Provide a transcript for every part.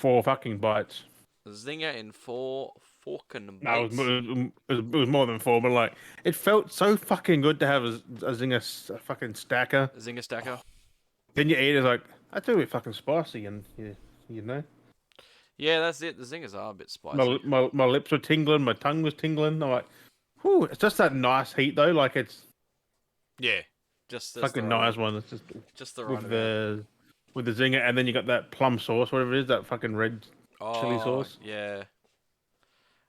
4 fucking bites. Zinger in 4 fucking No, bites. it was more than 4, but like it felt so fucking good to have a zinger a fucking stacker. Zinger stacker. Then you eat it, it's like that's a bit fucking spicy, and you know. Yeah, that's it. The zingers are a bit My, spicy. my lips were tingling, my tongue was tingling. I'm like, whew, it's just that nice heat though. Like it's Yeah, just the fucking right nice one. It's just the right with amount. the zinger, and then you got that plum sauce, whatever it is, that fucking red chili Oh sauce, yeah,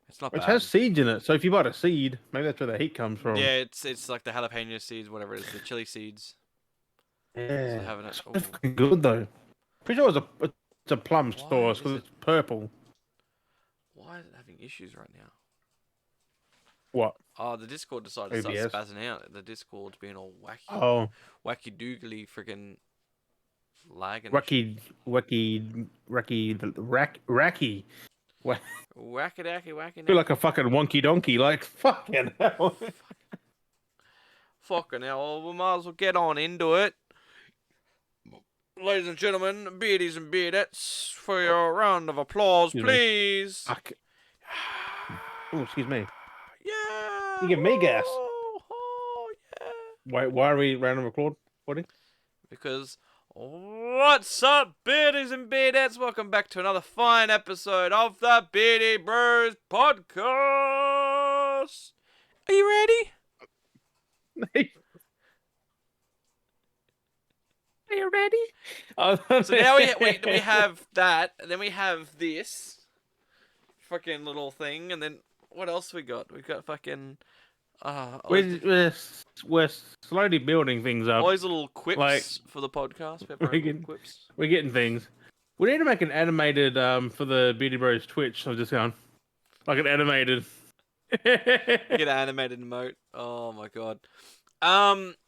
it's not which bad. has seeds in it. So if you bite a seed, maybe that's where the heat comes from. Yeah, it's like the jalapeno seeds, whatever it is, the chili seeds. So Yeah, having it. it's so Oh, fucking good though. Pretty sure it's a plum why sauce is because it? it's purple. Why is it having issues right now? What? Oh, the Discord decided to start OBS. spazzing out. The Discord's being all Oh, wacky doogly, freaking lagging and shit. wacky, racky. What? Wackadacky Feel wacky. like a fucking wonky donkey. Like fucking hell. Fucking hell, we might as well get on into it. Ladies and gentlemen, beardies and beardettes, for your round of applause, Excuse me. please. Fuck. Oh, excuse me. Yeah. You give me gas. Oh, yeah. Why are we random recording? Because what's up, beardies and beardettes? Welcome back to another fine episode of the Beardy Bros podcast. Are you ready? Are you ready? So now we have that, and then we have this fucking little thing, and then what else we got? We got fucking we're slowly building things all up. these little quips Like for the podcast. We have our own little quips. we're getting things. We need to make an animated for the Beauty Bros Twitch. So just going like an animated. Get an animated emote. Oh my god.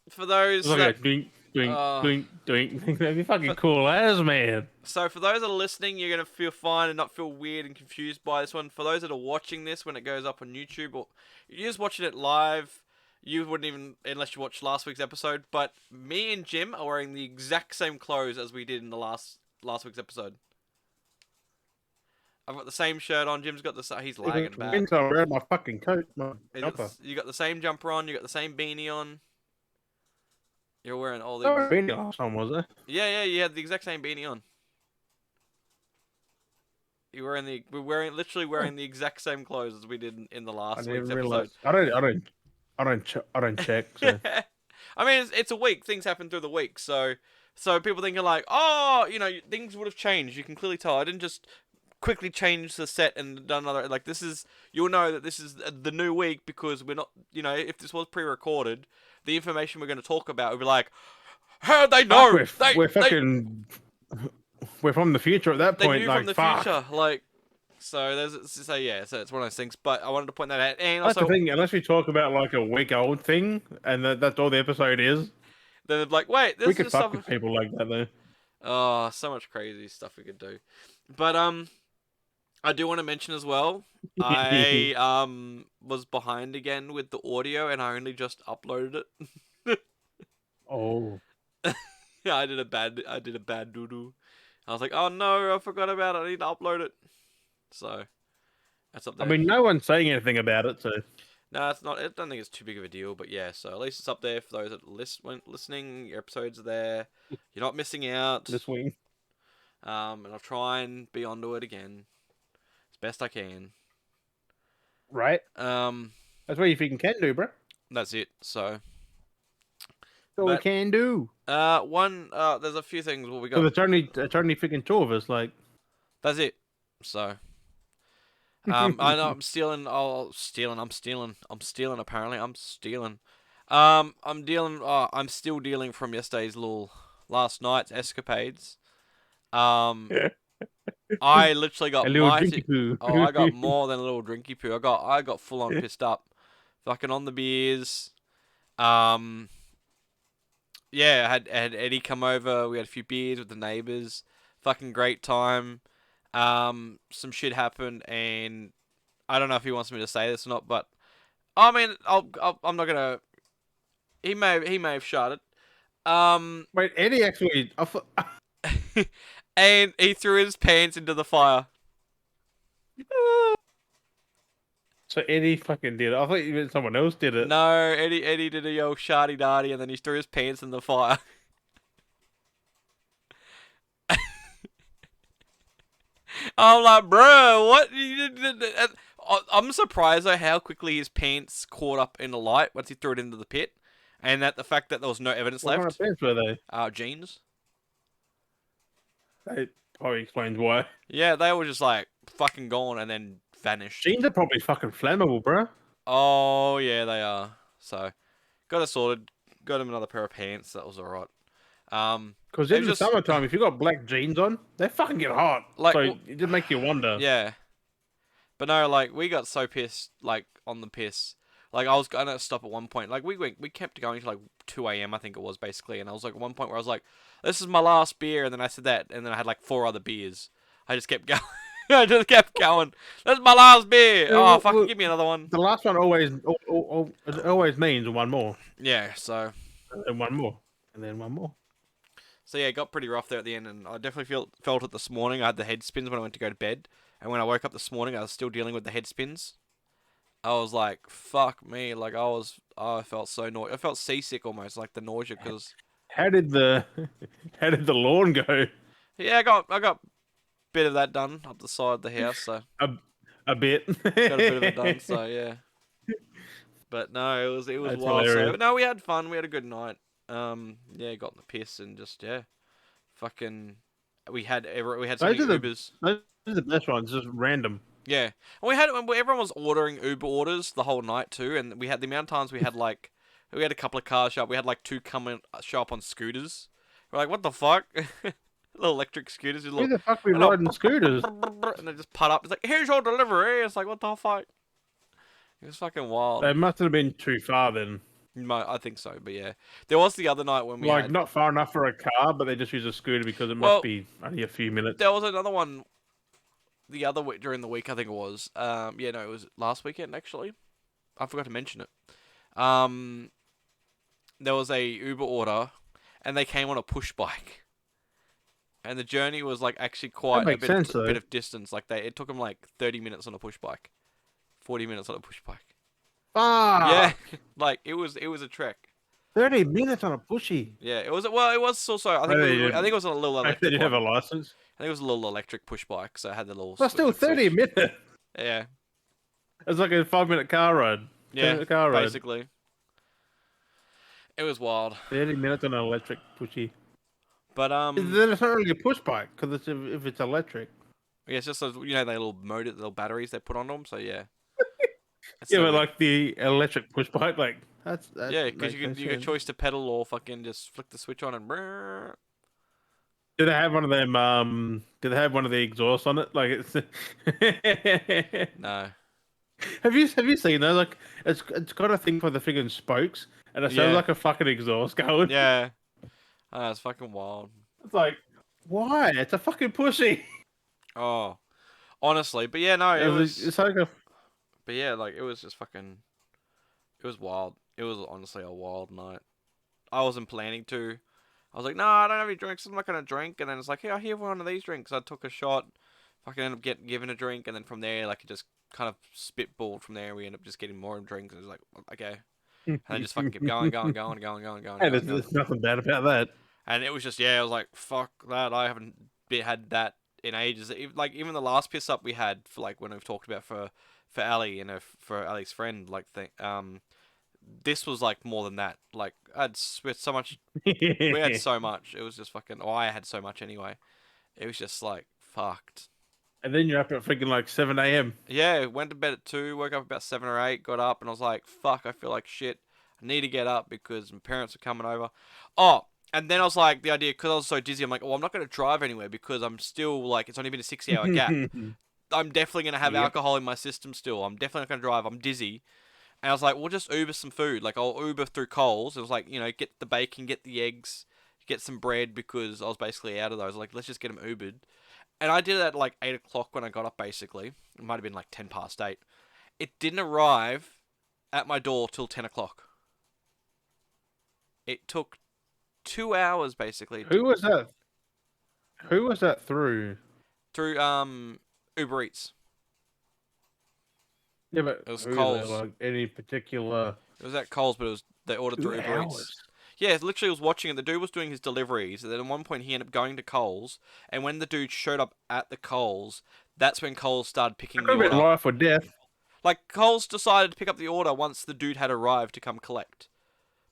For those Look that at doink, doink, uh, doink, doink. That'd be fucking for, cool as man. so for those that are listening, you're gonna feel fine and not feel weird and confused by this one. For those that are watching this when it goes up on YouTube, or you're just watching it live, you wouldn't even unless you watched last week's episode. But me and Jim are wearing the exact same clothes as we did in the last week's episode. I've got the same shirt on. Jim's got the he's lagging bad. Winter, I'm wearing my fucking coat, my jumper. You got the same jumper on. You got the same beanie on. You're wearing all Oh, the. really last time was it? Yeah, you had the exact same beanie on. We're literally wearing the exact same clothes as we did in the last week's episode. I don't check. So. I mean, it's a week. Things happen through the week, so people thinking like, oh, things would have changed. You can clearly tell. I didn't just quickly change the set and done another. Like you'll know that this is the new week because we're not. If this was pre-recorded, the information we're going to talk about would be like, how'd they know? We're from the future at that point. They knew like, from the fuck. future, like. So so it's one of those things. But I wanted to point that out, and That's also the thing. Unless we talk about like a week old thing, and that's all the episode is, they're like, wait, we this could is fuck stuff. with people like that though. Oh, so much crazy stuff we could do. But I do want to mention as well. I was behind again with the audio, and I only just uploaded it. Oh. Yeah, I did a bad doo doo. I was like, oh no, I forgot about it. I need to upload it. So that's up there. I mean, no one's saying anything about it, so. No, it's not. I don't think it's too big of a deal, but yeah. So at least it's up there for those that listening. Your episodes are there. You're not missing out. This week. And I'll try and be onto it again as best I can. Right. That's what you think can do, bro. That's it. So. That's all we can do. There's a few things. What we got? So it's only freaking 2 of us. Like. That's it. So. I know I'm stealing. I'm stealing. Apparently, I'm stealing. I'm dealing. I'm still dealing from yesterday's last night's escapades. I literally got a little drinky poo. I got more than a little drinky poo. I got full on pissed up, fucking on the beers. Yeah, I had Eddie come over. We had a few beers with the neighbors. Fucking great time. Some shit happened, and I don't know if he wants me to say this or not, but I mean, I'm not gonna. He may have shot it. Wait, Eddie actually. and he threw his pants into the fire. So Eddie fucking did it. I thought you meant someone else did it. No, Eddie did a old shardy darty, and then he threw his pants in the fire. I'm like, bro, what? I'm surprised at how quickly his pants caught up in the light once he threw it into the pit, and that the fact that there was no evidence What kind of left. pants were they? Jeans. That probably explains why. Yeah, they were just like fucking gone and then vanished. Jeans are probably fucking flammable, bro. Oh yeah, they are. So got it sorted. Got him another pair of pants. That was alright. Because It in was the just summertime, if you got black jeans on, they fucking get hot. like, So it just makes you wonder. yeah. But no, like we got so pissed, like on the piss. Like I was gonna stop at one point. Like we kept going to like 2 a.m. I think it was basically, and I was like at one point where I was like, "This is my last beer," and then I said that, and then I had like 4 other beers. I just kept going. I just kept going. That's my last beer. Oh, fucking give me another one. The last one it always means one more, Yeah. So and then one more, and then one more. yeah, it got pretty rough there at the end, and I definitely felt it this morning. I had the head spins when I went to go to bed, and when I woke up this morning, I was still dealing with the head spins. I was like, fuck me. Like, I felt so I felt seasick almost, like the nausea, because, How did the how did the lawn go? yeah, I got a bit of that done up the side of the house, so A, a bit. got a bit of it done, so yeah. But no, it was That's wild. So, hilarious. but no, we had fun. We had a good night. Yeah, got in the piss and just, yeah, fucking, we had so Those many are the Ubers. those are the best ones. Just random. Yeah, and we had everyone was ordering Uber orders the whole night too, and we had the amount of times we had a couple of cars show up. We had like two come and show up on scooters. We're like, what the fuck? Little electric scooters, Who the fuck be riding scooters? and they just put up. It's like, here's your delivery. It's like, what the fuck? It was fucking wild. They must have been too far then. I think so, but yeah, there was the other night when we Like had. not far enough for a car, but they just use a scooter because it must Well, be only a few minutes. there was another one the other week during the week. I think it was. Yeah, no, it was last weekend actually. I forgot to mention it. There was a Uber order, and they came on a push bike, and the journey was like actually That quite a makes sense though. bit of distance. Like it took them like 30 minutes on a push bike, 40 minutes on a push bike. Yeah, Fuck! like it was a trek. 30 minutes on a pushy. Yeah, it was. Well, it was also. I think it was a little I said electric you have a one. license. I think it was a little electric push bike, so it had the little. But still, flick 30 switch. minutes. Yeah, It's like a 5-minute car ride. yeah, 10-minute car ride. basically. It was wild, 30 minutes on an electric pushy. but Then it's not really a push bike because if it's electric. yeah, it's just those, they little little batteries they put on them. So yeah. It's Yeah, so but weird. like the electric push bike, like that Yeah, because makes no you get a sense. choice to pedal or fucking just flick the switch on and. brrrr. Do they have one of them? Do they have one of the exhausts on it? Like it's. No. Have you seen those? Like it's got a thing for the friggin' spokes, and it sounds Yeah. like a fucking exhaust going. Yeah. It's fucking wild. It's like, why? It's a fucking pussy. Oh, honestly, but yeah, no, it was. It's like a. But yeah, like it was just fucking. It was wild. It was honestly a wild night. I wasn't planning to. I was like, no, I don't have any drinks. I'm not gonna drink. And then it's like, hey, I have one of these drinks. I took a shot. Fucking ended up getting given a drink, and then from there, like it just kind of spitballed from there. We ended up just getting more drinks. It was like, okay, and I just fucking kept going, going, going, going, going, going, Hey, going, going. there's nothing bad about that. And it was just, yeah, I was like, fuck that. I haven't had that in ages. Like even the last piss up we had for like when we've talked about for Ali and for Ali's friend, like this was like more than that. Like we had so much. We had so much. It was just fucking. Oh, I had so much anyway. It was just like fucked. And then you're up at freaking like 7 a.m. Yeah, went to bed at 2, woke up about 7 or 8, got up, and I was like, fuck, I feel like shit. I need to get up because my parents are coming over. Oh, and then I was like, the idea, because I was so dizzy, I'm like, oh, I'm not going to drive anywhere because I'm still, like, it's only been a 60-hour gap. I'm definitely going to have Yep. alcohol in my system still. I'm definitely not going to drive. I'm dizzy. And I was like, we'll just Uber some food. Like, I'll Uber through Coles. It was like, get the bacon, get the eggs, get some bread because I was basically out of those. Like, let's just get them Ubered. And I did it at like 8 o'clock when I got up, basically. It might have been like 10 past 8. It didn't arrive at my door till 10 o'clock. It took 2 hours, basically. Who was that? Who was that through? through Uber Eats. Yeah, but It was who though? Coles. Like any particular? It was at Coles, but they ordered 2 through Uber Eats. hours. Yeah, it literally was watching it. The dude was doing his deliveries, and then at one point he ended up going to Coles. And when the dude showed up at the Coles, that's when Coles started It picking the could have been order. life or death. Like Coles decided to pick up the order once the dude had arrived to come collect.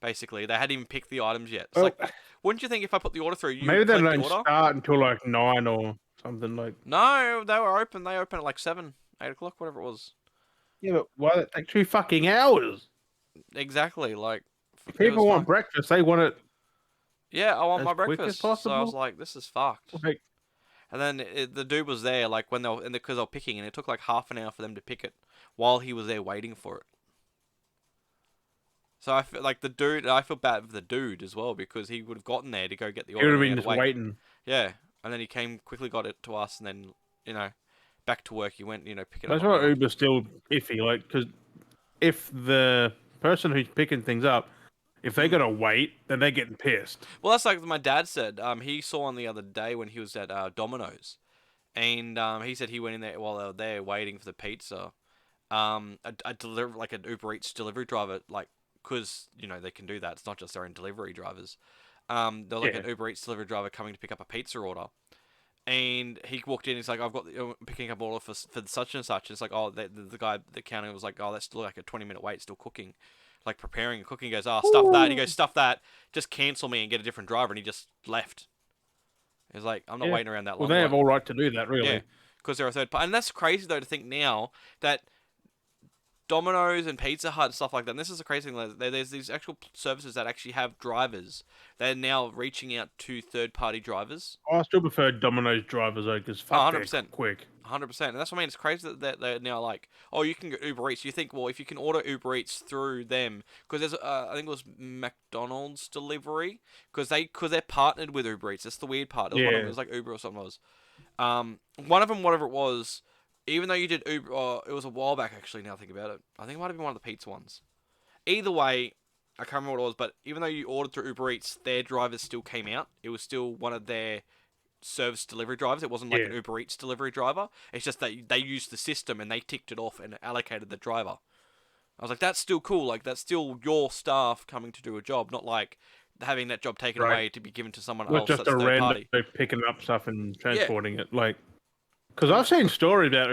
Basically, they hadn't even picked the items yet. It's Well, like, wouldn't you think if I put the order through, you maybe would they collect the don't order? start until like 9 or something. Like, No, they were open. They opened at like 7, 8 o'clock, whatever it was. yeah, but why did it take 2 fucking hours? Exactly. Like, If it was people want fucked. breakfast, they want it Yeah, I want as my quick as breakfast. So I was possible. like, this is fucked. Like, And then the dude was there, like when they were, and because they were picking, and it took like half an hour for them to pick it, while he was there waiting for it. So I feel like the dude. I feel bad for the dude as well because he would have gotten there to go get the he order, would and have then he been had to just wait. waiting. Yeah, and then he came quickly, got it to us, and then you know, back to work. He went, pick it up That's and why whatnot. Uber's still iffy. Like, because if the person who's picking things up, if they Mm. gotta wait, then they're getting pissed. Well, that's like my dad said. He saw one the other day when he was at Domino's, and he said he went in there while they were there waiting for the pizza. A deliver like an Uber Eats delivery driver, like, because they can do that. It's not just their own delivery drivers. There was like Yeah. an Uber Eats delivery driver coming to pick up a pizza order, and he walked in. He's like, "I've got picking up order for such and such." And it's like, oh, the guy the counter was like, "Oh, that's still like a 20-minute wait, still cooking." Like preparing and cooking. He goes, oh, stuff that. He Ooh. goes, stuff that. Just cancel me and get a different driver. And he just left. He's like, I'm not Yeah. waiting around that Well, long. they have Like, all right to do that, yeah, really. because they're a third party. And that's crazy though to think now that Domino's and Pizza Hut and stuff like that. And this is a crazy thing. There's these actual services that actually have drivers. They're now reaching out to third-party drivers. I still prefer Domino's drivers though, because Oh, fuck, they're 100%. quick. 100%. And that's what I mean. It's crazy that they're now like, oh, you can get Uber Eats. You think, well, if you can order Uber Eats through them, because there's, I think it was McDonald's delivery, because they're partnered with Uber Eats. That's the weird part. It was one of them. It Yeah. was like Uber or something. It was. One of them, whatever it was, even though you did Uber, it was a while back actually. Now I think about it, I think it might have been one of the pizza ones. Either way, I can't remember what it was. But even though you ordered through Uber Eats, their drivers still came out. It was still one of their service delivery drivers. It wasn't like Yeah. an Uber Eats delivery driver. It's just that they used the system and they ticked it off and allocated the driver. I was like, that's still cool. Like that's still your staff coming to do a job, not like having that job taken Right. away to be given to someone With else just that's a third random party. picking up stuff and Yeah. transporting it, like, because I've seen stories about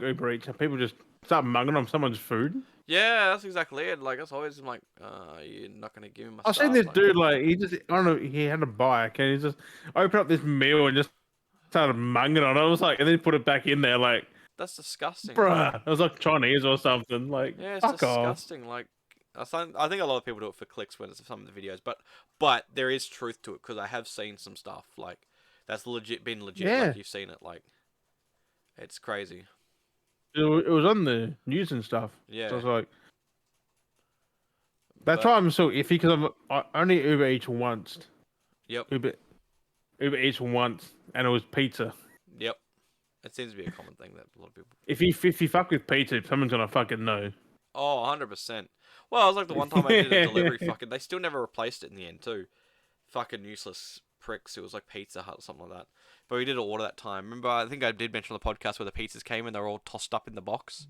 Uber Eats and people just start mugging on someone's food. Yeah, that's exactly it. Like that's always like, you're not gonna give me my I've seen stuff. this Like dude like I don't know, he had a bike and he just opened up this meal and just started mugging on it. I was like, and then he put it back in there, like, that's disgusting. Like bruh, it was like Chinese or something. Like, yeah, it's fuck off. disgusting. Like I think a lot of people do it for clicks when it's some of the videos, but there is truth to it because I have seen some stuff like that's legit been legit. Yeah, Like you've seen it. Like it's crazy. it was on the news and stuff. So I Yeah, was like, that's but why I'm so iffy because I only Uber Eats once. yep, Uber Uber Eats once, and it was pizza. yep. It seems to be a common thing that a lot of people. If you fuck with pizza, someone's gonna fucking know. Oh, 100%. Well, it was like the one time I did a delivery. Fucking, they still never replaced it in the end too. Fucking useless pricks. It was like Pizza Hut or something like that. But we did order that time. Remember, I think I did mention on the podcast where the pizzas came and they were all tossed up in the box.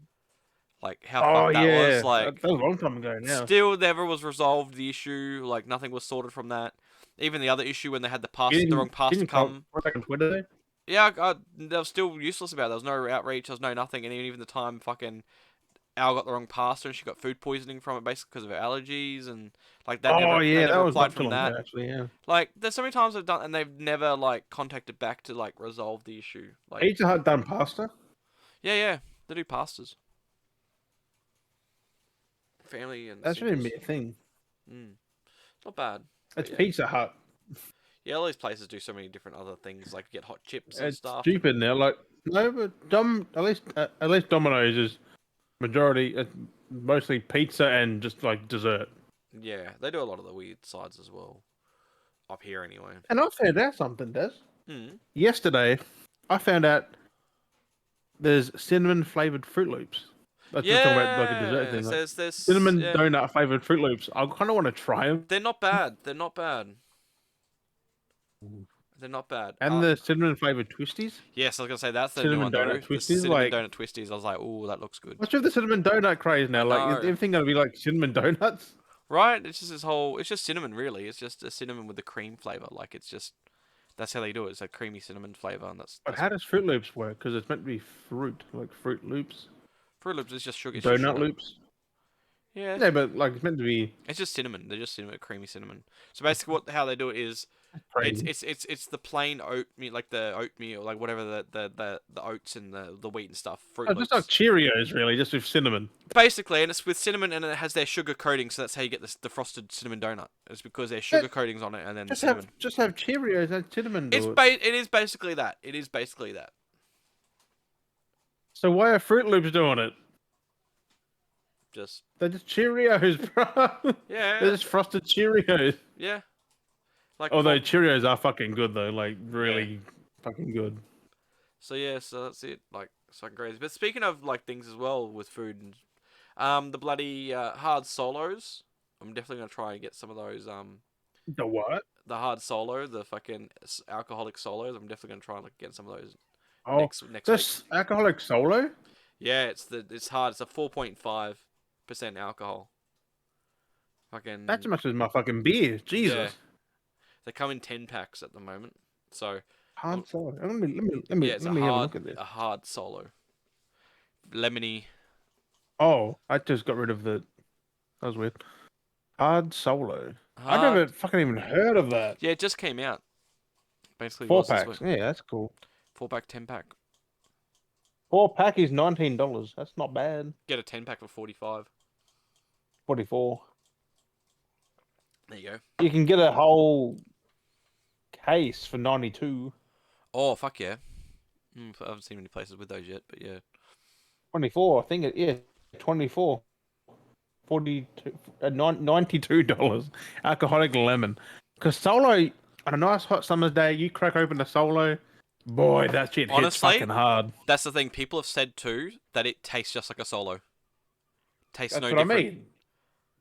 Like how Oh fucked that yeah, was. Like that was a long time ago now. still never was resolved the issue. Like nothing was sorted from that. Even the other issue when they had the pasta, the wrong pasta Didn't come. back on Twitter though? Yeah, they were still useless about it. There was no outreach. There was no nothing. And even the time fucking Al got the wrong pasta and she got food poisoning from it basically because of her allergies and like Oh they yeah, that never was replied not too from long that. ago actually. Yeah, Like there's so many times they've done and they've never like contacted back to like resolve the issue. Like Pizza Hut done pasta. yeah, they do pastas. Family and That shouldn't simples. be a thing. Not bad. It's But yeah. Pizza Hut. Yeah, all these places do so many different other things like get hot chips and It's stuff. stupid now. Like no, but at least Domino's is majority, mostly pizza and just like dessert. Yeah, they do a lot of the weird sides as well. Up here anyway. And I found out something, Des. Hmm. Yesterday, I found out there's cinnamon flavored Fruit Loops. That's just talking about like a dessert Yeah, thing. Like there's cinnamon yeah. donut flavored Fruit Loops. I kind of want to try them. They're not bad. They're not bad. They're not bad. And the cinnamon flavored twisties, Yes, I was gonna say that's the new cinnamon one though. donut The twisties. cinnamon Like, donut twisties. I was like, oh, that looks good. what's with the cinnamon donut craze I now? Like, is know, everything gonna be like cinnamon donuts? right? It's just this whole. It's just cinnamon, really. It's just a cinnamon with the cream flavor. Like it's just that's how they do it. It's a creamy cinnamon flavor, and But that's how does Fruit Loops work? Because it's meant to be fruit, like Fruit Loops, Fruit Loops is just sugar. It's just donut sugar. loops. Yeah, Yeah, but like it's meant to be it's just cinnamon. They're just cinnamon, creamy cinnamon. So basically, how they do it is crazy. it's the plain oatmeal, like the oatmeal, like whatever the oats and the wheat and stuff. Fruit Oh, just like Loops, Cheerios, really, just with cinnamon. basically, and it's with cinnamon, and it has their sugar coating, so that's how you get the frosted cinnamon donut. It's because there's sugar Yeah, coatings on it, and then the just cinnamon. have Cheerios and cinnamon It's do it. it is basically that. It is basically that. So why are Fruit Loops doing it? Just They're just Cheerios, bro. They're yeah, just frosted Cheerios. yeah. Like Although Cheerios are fucking good though, like yeah. really fucking good. So yeah, so that's it. Like it's fucking crazy. But speaking of like things as well with food, and, the bloody hard solos. I'm definitely gonna try and get some of those. The what? The hard solo, the fucking alcoholic solos. I'm definitely gonna try and like, get some of those Oh, next week. this alcoholic solo? Yeah, it's hard. It's a 4.5% alcohol. Fucking That's as much as my fucking beer. yeah. Jesus. They come in 10 packs at the moment. So Hard solo. yeah, it's Let me have a look at this. a hard solo. Lemony. Oh, I just got rid of the. That was weird. Hard solo. I Hard. never fucking even heard of that. Yeah, it just came out. Basically, Four was this packs. week. Yeah, that's cool. 4-pack, 10-pack. 4 pack is $19. That's not bad. Get a 10-pack for 45. 44. There you go. You can get a whole case for 92. Oh fuck yeah. I haven't seen any places with those yet, but yeah. 24. I think it. Yeah, 24. 42. $92. Alcoholic lemon. Because solo on a nice hot summer's day, you crack open a solo. Boy, that shit hits Honestly, fucking hard. That's the thing. People have said too that it tastes just like a solo. Tastes That's no what different. I mean.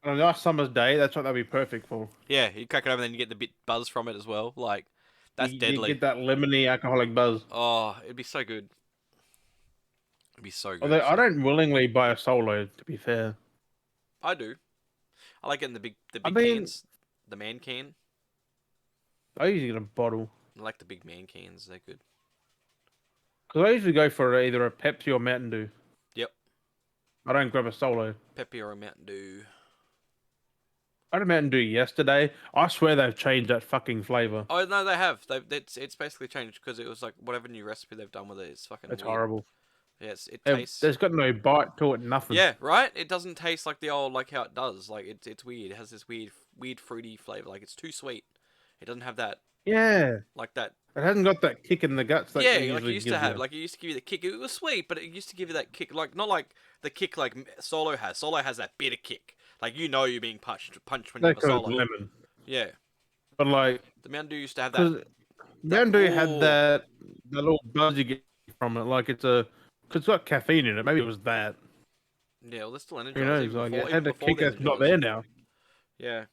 On a nice summer's day, that's what that'd be perfect for. Yeah, you crack it open, then you get the bit buzz from it as well. Like that's You deadly. get that lemony alcoholic buzz. Oh, it'd be so good. It'd be so good. Although I So- don't willingly buy a solo, to be fair. I do. I like getting the big I mean- cans, the man can. I usually get a bottle. I like the big man cans. They're good. Because I usually go for either a Pepsi or Mountain Dew. Yep. I don't grab a solo. Peppy or a Mountain Dew. I had a Mountain Dew yesterday. I swear they've changed that fucking flavour. Oh no, they have. It's basically changed because it was like whatever new recipe they've done with it. It's fucking. It's weird. horrible. Yes, it They've- tastes. There's got no bite to it, nothing. Yeah, right. It doesn't taste like the old like how it does. Like it's weird. It has this weird fruity flavor. Like it's too sweet. It doesn't have that Yeah. like that. It hasn't got that kick in the guts that Yeah, it like usually it used to gives have. you. Like it used to give you the kick. It was sweet, but it used to give you that kick. Like not like the kick like Solo has. Solo has that bitter kick. Like you know you're being punched when you have a Because Solo. lemon. Yeah, But like, the Mountain Dew used to have that. because Mountain Dew had ooh. that little buzz you get from it. Like because it's got caffeine in it. Maybe it was that. Yeah, well, they're still energized. Who knows? Even Like before, it had even a before kick the that's not energized. there now. Yeah.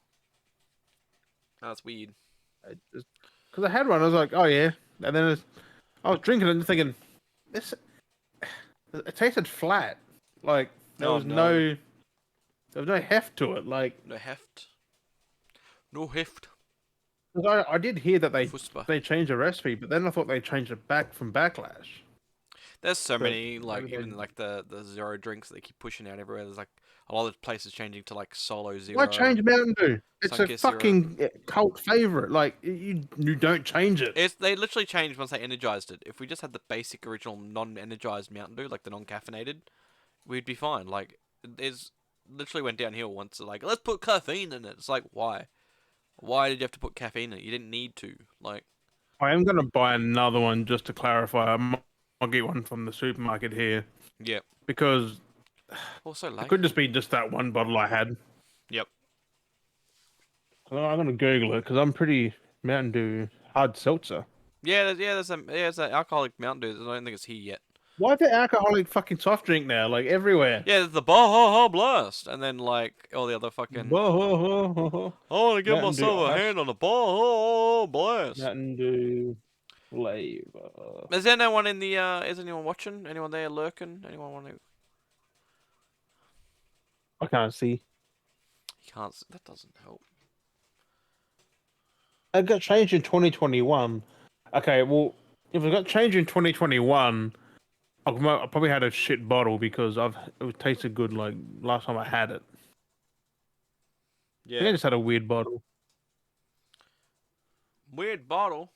That's weird. Because I had one, I was like, oh yeah, and then I was drinking it and thinking, this it tasted flat. Like there Oh, was no. there was no heft to it. Like No heft. No heft. 'cause I did hear that Fuspa. they changed the recipe, but then I thought they changed it back from Backlash. There's so But many like maybe even they- like the zero drinks that they keep pushing out everywhere. There's like a lot of places changing to like Solo Zero. Why change Mountain Dew? It's a Sunkist Zero. fucking cult favorite. Like you don't change it. They literally changed once they energized it. If we just had the basic original non-energized Mountain Dew, like the non-caffeinated, we'd be fine. Like it's literally went downhill once. Like let's put caffeine in it. It's like why? Why did you have to put caffeine in it? You didn't need to. Like I am gonna buy another one just to clarify. I'll get one from the supermarket here yeah. because Also it like could just be just that one bottle I had. yep. So I'm gonna Google it because I'm pretty Mountain Dew hard seltzer. There's an alcoholic Mountain Dew. I don't think it's here yet. Why the alcoholic fucking soft drink now? Like everywhere. Yeah, there's the Baja Blast, and then like all the other fucking. Whoa, I want to get Mountain Dew myself a Ice, hand on the Baja Blast. Mountain Dew flavor. Is there no one in the? Is anyone watching? Anyone there lurking? Anyone want to? I can't see. You can't. That doesn't help. It got changed in 2021. Okay, well, if it got changed in 2021, I probably had a shit bottle because it tasted good like last time I had it. I think I Yeah. just had a weird bottle. Weird bottle.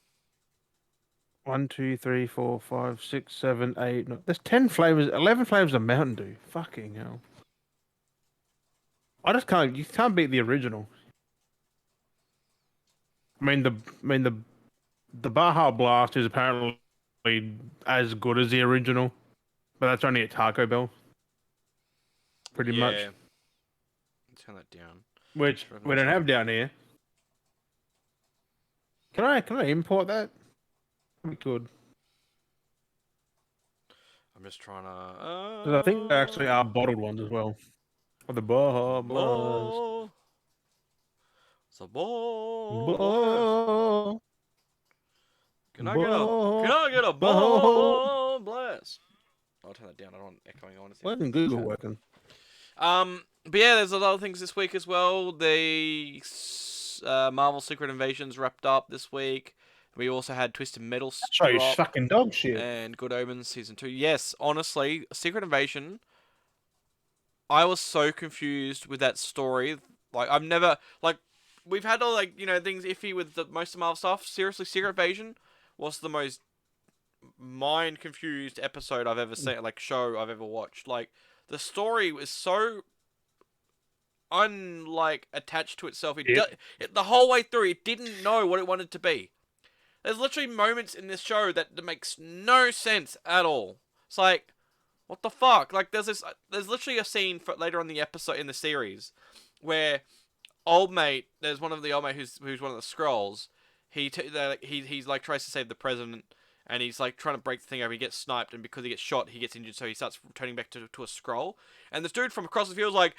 1, 2, 3, 4, 5, 6, 7, 8. No, there's 10 flavors, 11 flavors of Mountain Dew. Fucking hell! I just can't. You can't beat the original. I mean the Baja Blast is apparently as good as the original, but that's only at Taco Bell, pretty much, Yeah. Turn that down. which we don't have down here. Can I import that? We could, I'm just trying because I think there actually to. are bottled ones as well. Of the Baja Blast. Ball. It's a ball blast. Ball, Can I get a? Can ball, I get a ball. ball blast? I'll turn that down. I don't want echoing. I want to see. Why isn't Google working? But yeah, there's a lot of things this week as well. The Marvel Secret Invasions wrapped up this week. We also had Twisted Metal That show's drop fucking dog shit. and Good Omens season 2. Yes, honestly, Secret Invasion. I was so confused with that story. Like I've never like we've had all like things iffy with the most of Marvel stuff. Seriously, Secret Invasion was the most mind confused episode I've ever seen, like show I've ever watched. Like the story was so unlike attached to itself. The whole way through it didn't know what it wanted to be. There's literally moments in this show that makes no sense at all. It's like, what the fuck? Like there's literally a scene later on the episode in the series where there's one of the old mate who's one of the scrolls. He's like tries to save the president, and he's like trying to break the thing over. He gets sniped, and because he gets shot, he gets injured. So he starts turning back to a scroll. And this dude from across the field is like,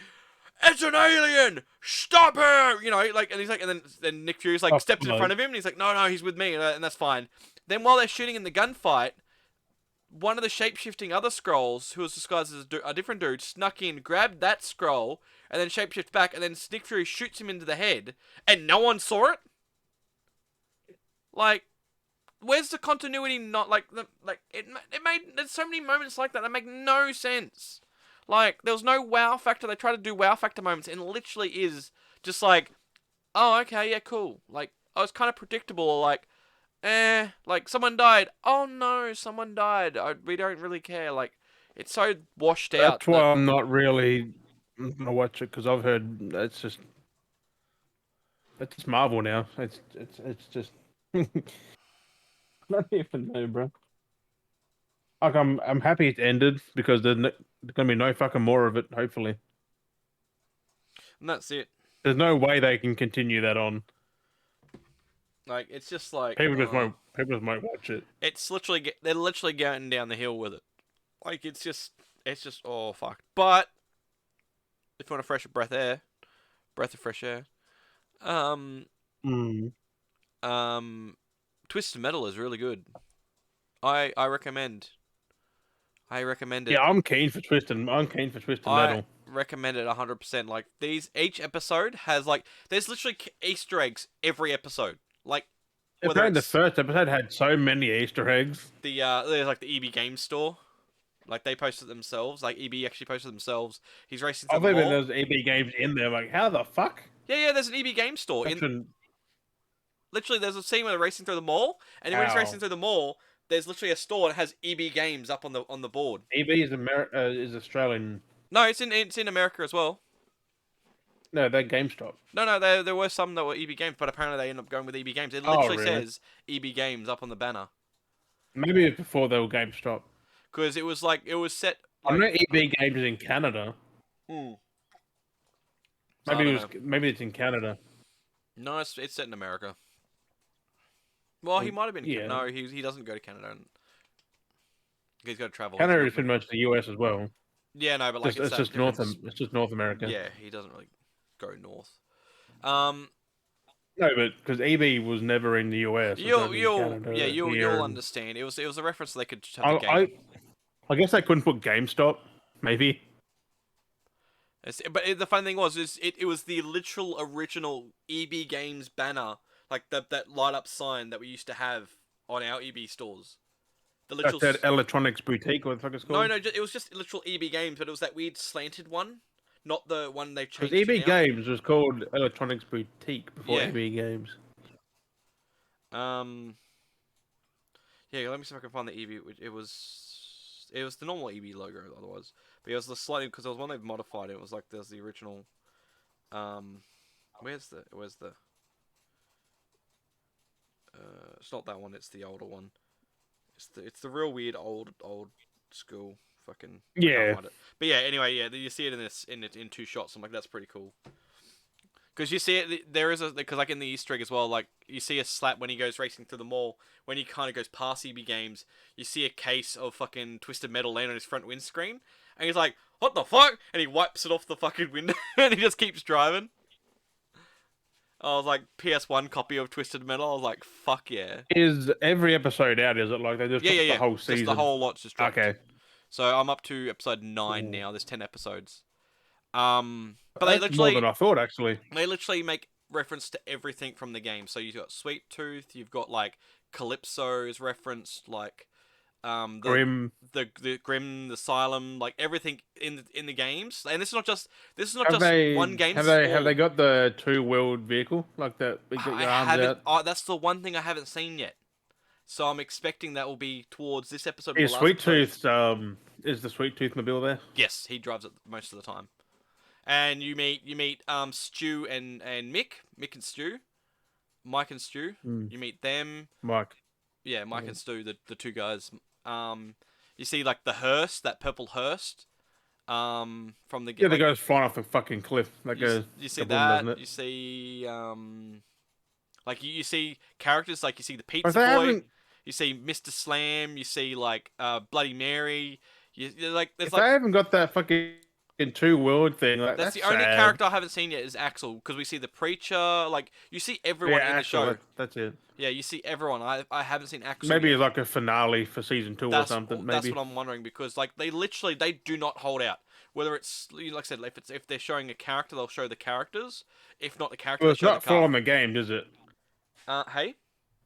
"It's an alien! Stop her!" And he's like, and then Nick Fury's like steps in front of him, and he's like, "No, he's with me," and that's fine. Then while they're shooting in the gunfight, one of the shape-shifting other scrolls, who was disguised as a different dude, snuck in, grabbed that scroll, and then shapeshift back, and then Nick Fury shoots him into the head, and no one saw it. Like, where's the continuity? Not like it made. There's so many moments like that make no sense. Like, there was no wow factor. They try to do wow factor moments, and it literally is just like, oh, okay, yeah, cool. Like, I was kind of predictable. Like someone died. Oh no, someone died. We don't really care. Like, it's so washed out. That's why I'm not really gonna watch it, because I've heard it's Marvel now. It's just I don't even know, bro. Like I'm happy it ended, because there's gonna be no fucking more of it. Hopefully, And that's it. there's no way they can continue that on. Like, it's just like People just won't watch it. it's literally they're literally going down the hill with it. Like, it's just oh fuck. But if you want a breath of fresh air, um, Mm. Twisted Metal is really good. I recommend. I recommend it. Yeah, I'm keen for Twisted Metal. I recommend it 100%. Like, each episode has there's literally Easter eggs every episode. Like, whether Apparently, the it's first episode had so many Easter eggs. there's like the EB Games Store. Like, they posted themselves. Like, EB actually posted themselves. He's racing through I the think mall. there's EB games in there. Like, how the fuck? Yeah, there's an EB Games Store. Literally, there's a scene where they're racing through the mall, and when he's racing through the mall, there's literally a store that has EB Games up on the board. EB is Australian. No, it's in America as well. No, they're GameStop. No, there were some that were EB Games, but apparently they ended up going with EB Games. It literally says EB Games up on the banner. Maybe it's before they were GameStop. Because it was set. I know EB Games is in Canada. Maybe it's in Canada. No, it's set in America. Well, he might have been. Yeah. No, he doesn't go to Canada. He's got to travel. Canada is pretty much the US as well. Yeah, no, but like Just, it's it's that just difference. It's just North America. Yeah, he doesn't really go north. Um, No, but because EB was never in the US, it's only yeah, Canada you'll here. And understand. It was a reference so they could just have the I, game. I guess I couldn't put GameStop. Maybe But the funny thing was, it was the literal original EB Games banner, like that light up sign that we used to have on our EB stores. The that's literal. that Electronics Boutique. What the fuck it's No, called? no, it was just literal EB Games, but it was that weird slanted one, not the one they've Because changed to EB now. Games was called Electronics Boutique before Yeah. EB Games. Um. Yeah, let me see if I can find the EB. It was the normal EB logo otherwise, but it was the slightly because it was one they've modified. It was like there's the original. Um, where's the? It's not that one. It's the older one. It's the real weird old school fucking. I can't Yeah, find it. But yeah, anyway, yeah, you see it in two shots. I'm like, that's pretty cool. Because you see it, there is because like in the Easter egg as well, like you see a slap when he goes racing through the mall. When he kind of goes past EB Games, you see a case of fucking Twisted Metal land on his front windscreen, and he's like, "What the fuck?" And he wipes it off the fucking window, and he just keeps driving. I was like, PS1 copy of Twisted Metal. I was like, "Fuck yeah!" is every episode out? Is it like they just Yeah, yeah, dropped the yeah. whole Just the season? whole lot's just dropped. Okay, So I'm up to episode 9 cool. now. There's 10 episodes. But That's more than I thought actually. they literally make reference to everything from the game. So you've got Sweet Tooth, you've got like Calypso is referenced, like the Grim. the Grim, the Asylum, like everything in the games. And this is not Have just they one game. have This is they have they all. got the two-wheeled vehicle like that? You got I your arms haven't. out. Oh, that's the one thing I haven't seen yet. So I'm expecting that will be towards this episode or Is the last Sweet episode. Tooth is the Sweet Tooth mobile there? Yes, he drives it most of the time. And you meet Stu and Mick and Stu, Mike and Stu. Hmm. You meet them. Mike. Yeah, Mike Yeah. and Stu, the two guys. You see like the hearse, that purple hearse. From the Yeah, the like guy's flying off a fucking cliff. That goes you see kaboom, doesn't that. it? You see like you see characters like you see the If Pizza they Boy. haven't, You see Mr. Slam. You see like Bloody Mary. Like there's if like they haven't got that fucking two-wheeled thing, like, that's that's the only sad. character I haven't seen yet is Axel because we see the preacher. Like you see everyone Yeah, in the actually, show. that's it. Yeah, you see everyone. I haven't seen Axel Maybe yet. it's like a finale for season 2 or something. That's Maybe. what I'm wondering because like they do not hold out. Whether it's like I said, if they're showing a character, they'll show the characters. If not the character, Well, they it's show the not car. following the game, is it? Hey,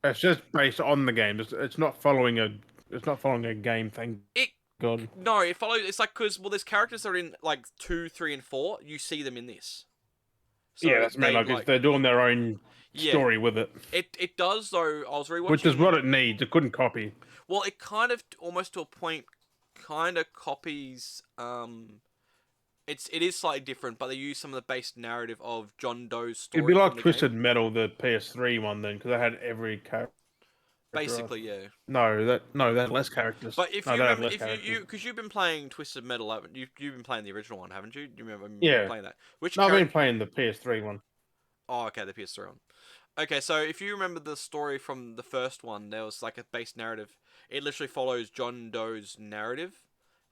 It's just based on the game. It's not following a. It's not following a game. Thank it God. no, it follows. It's like because there's characters that are in like 2, 3, and 4. You see them in this. So Yeah, that's mean. Like, they're doing their own yeah, story with it, it does though. I was rewatching. which is what it needs. It couldn't copy. Well, it kind of almost to a point, kind of copies. It is slightly different, but they use some of the base narrative of John Doe's story. It'd be like from the Twisted game. Metal, the PS3 one, then, because they had every character. Basically, yeah. No, they had less characters. But if No, you they had remember, less if characters. you because you've been playing Twisted Metal, haven't you? You've been playing the original one, haven't you? Do you remember Yeah. playing that? Which No, I've been character? playing the PS3 one. Oh, okay, the PS3 one. Okay, so if you remember the story from the first one, there was like a base narrative. It literally follows John Doe's narrative,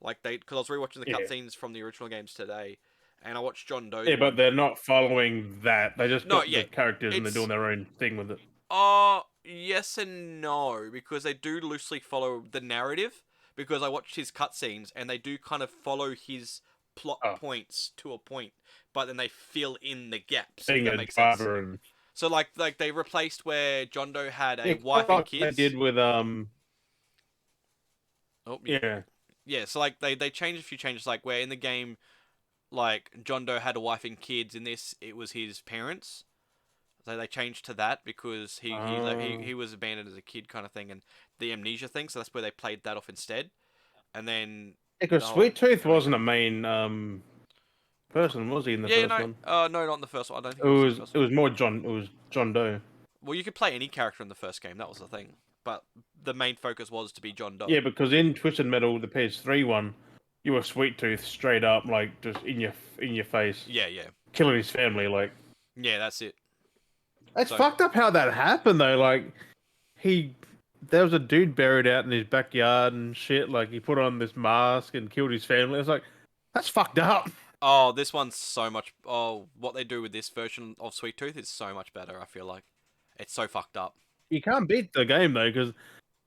like because I was rewatching the Yeah. cutscenes from the original games today, and I watched John Doe's. Yeah, one. but they're not following that. They just No, got yeah, the characters and they're it's- doing their own thing with it. Yes and no, because they do loosely follow the narrative. Because I watched his cutscenes, and they do kind of follow his plot points to a point, but then they fill in the gaps. Being If that a makes sense. driver and So like they replaced where John Doe had a yeah, wife and like kids. they did with Oh, yeah. yeah. So like they changed a few changes, like where in the game, like John Doe had a wife and kids. In this, it was his parents. So they changed to that because he was abandoned as a kid kind of thing, and the amnesia thing. So that's where they played that off instead. And then Because Oh, Sweet Tooth okay. wasn't a main person, was he, in the first one? No, not in the first one. I don't think It it was in was the first it one. was more John. It was John Doe. Well, you could play any character in the first game. That was the thing. But the main focus was to be John Doe. Yeah, because in Twisted Metal, the PS3 one, you were Sweet Tooth straight up, like just in your face, Yeah, yeah. killing his family. Like Yeah, that's it. it's So- fucked up how that happened though. Like he there was a dude buried out in his backyard and shit. Like he put on this mask and killed his family. I was like, that's fucked up. Oh, this one's so much. Oh, what they do with this version of Sweet Tooth is so much better. I feel like it's so fucked up. You can't beat the game though because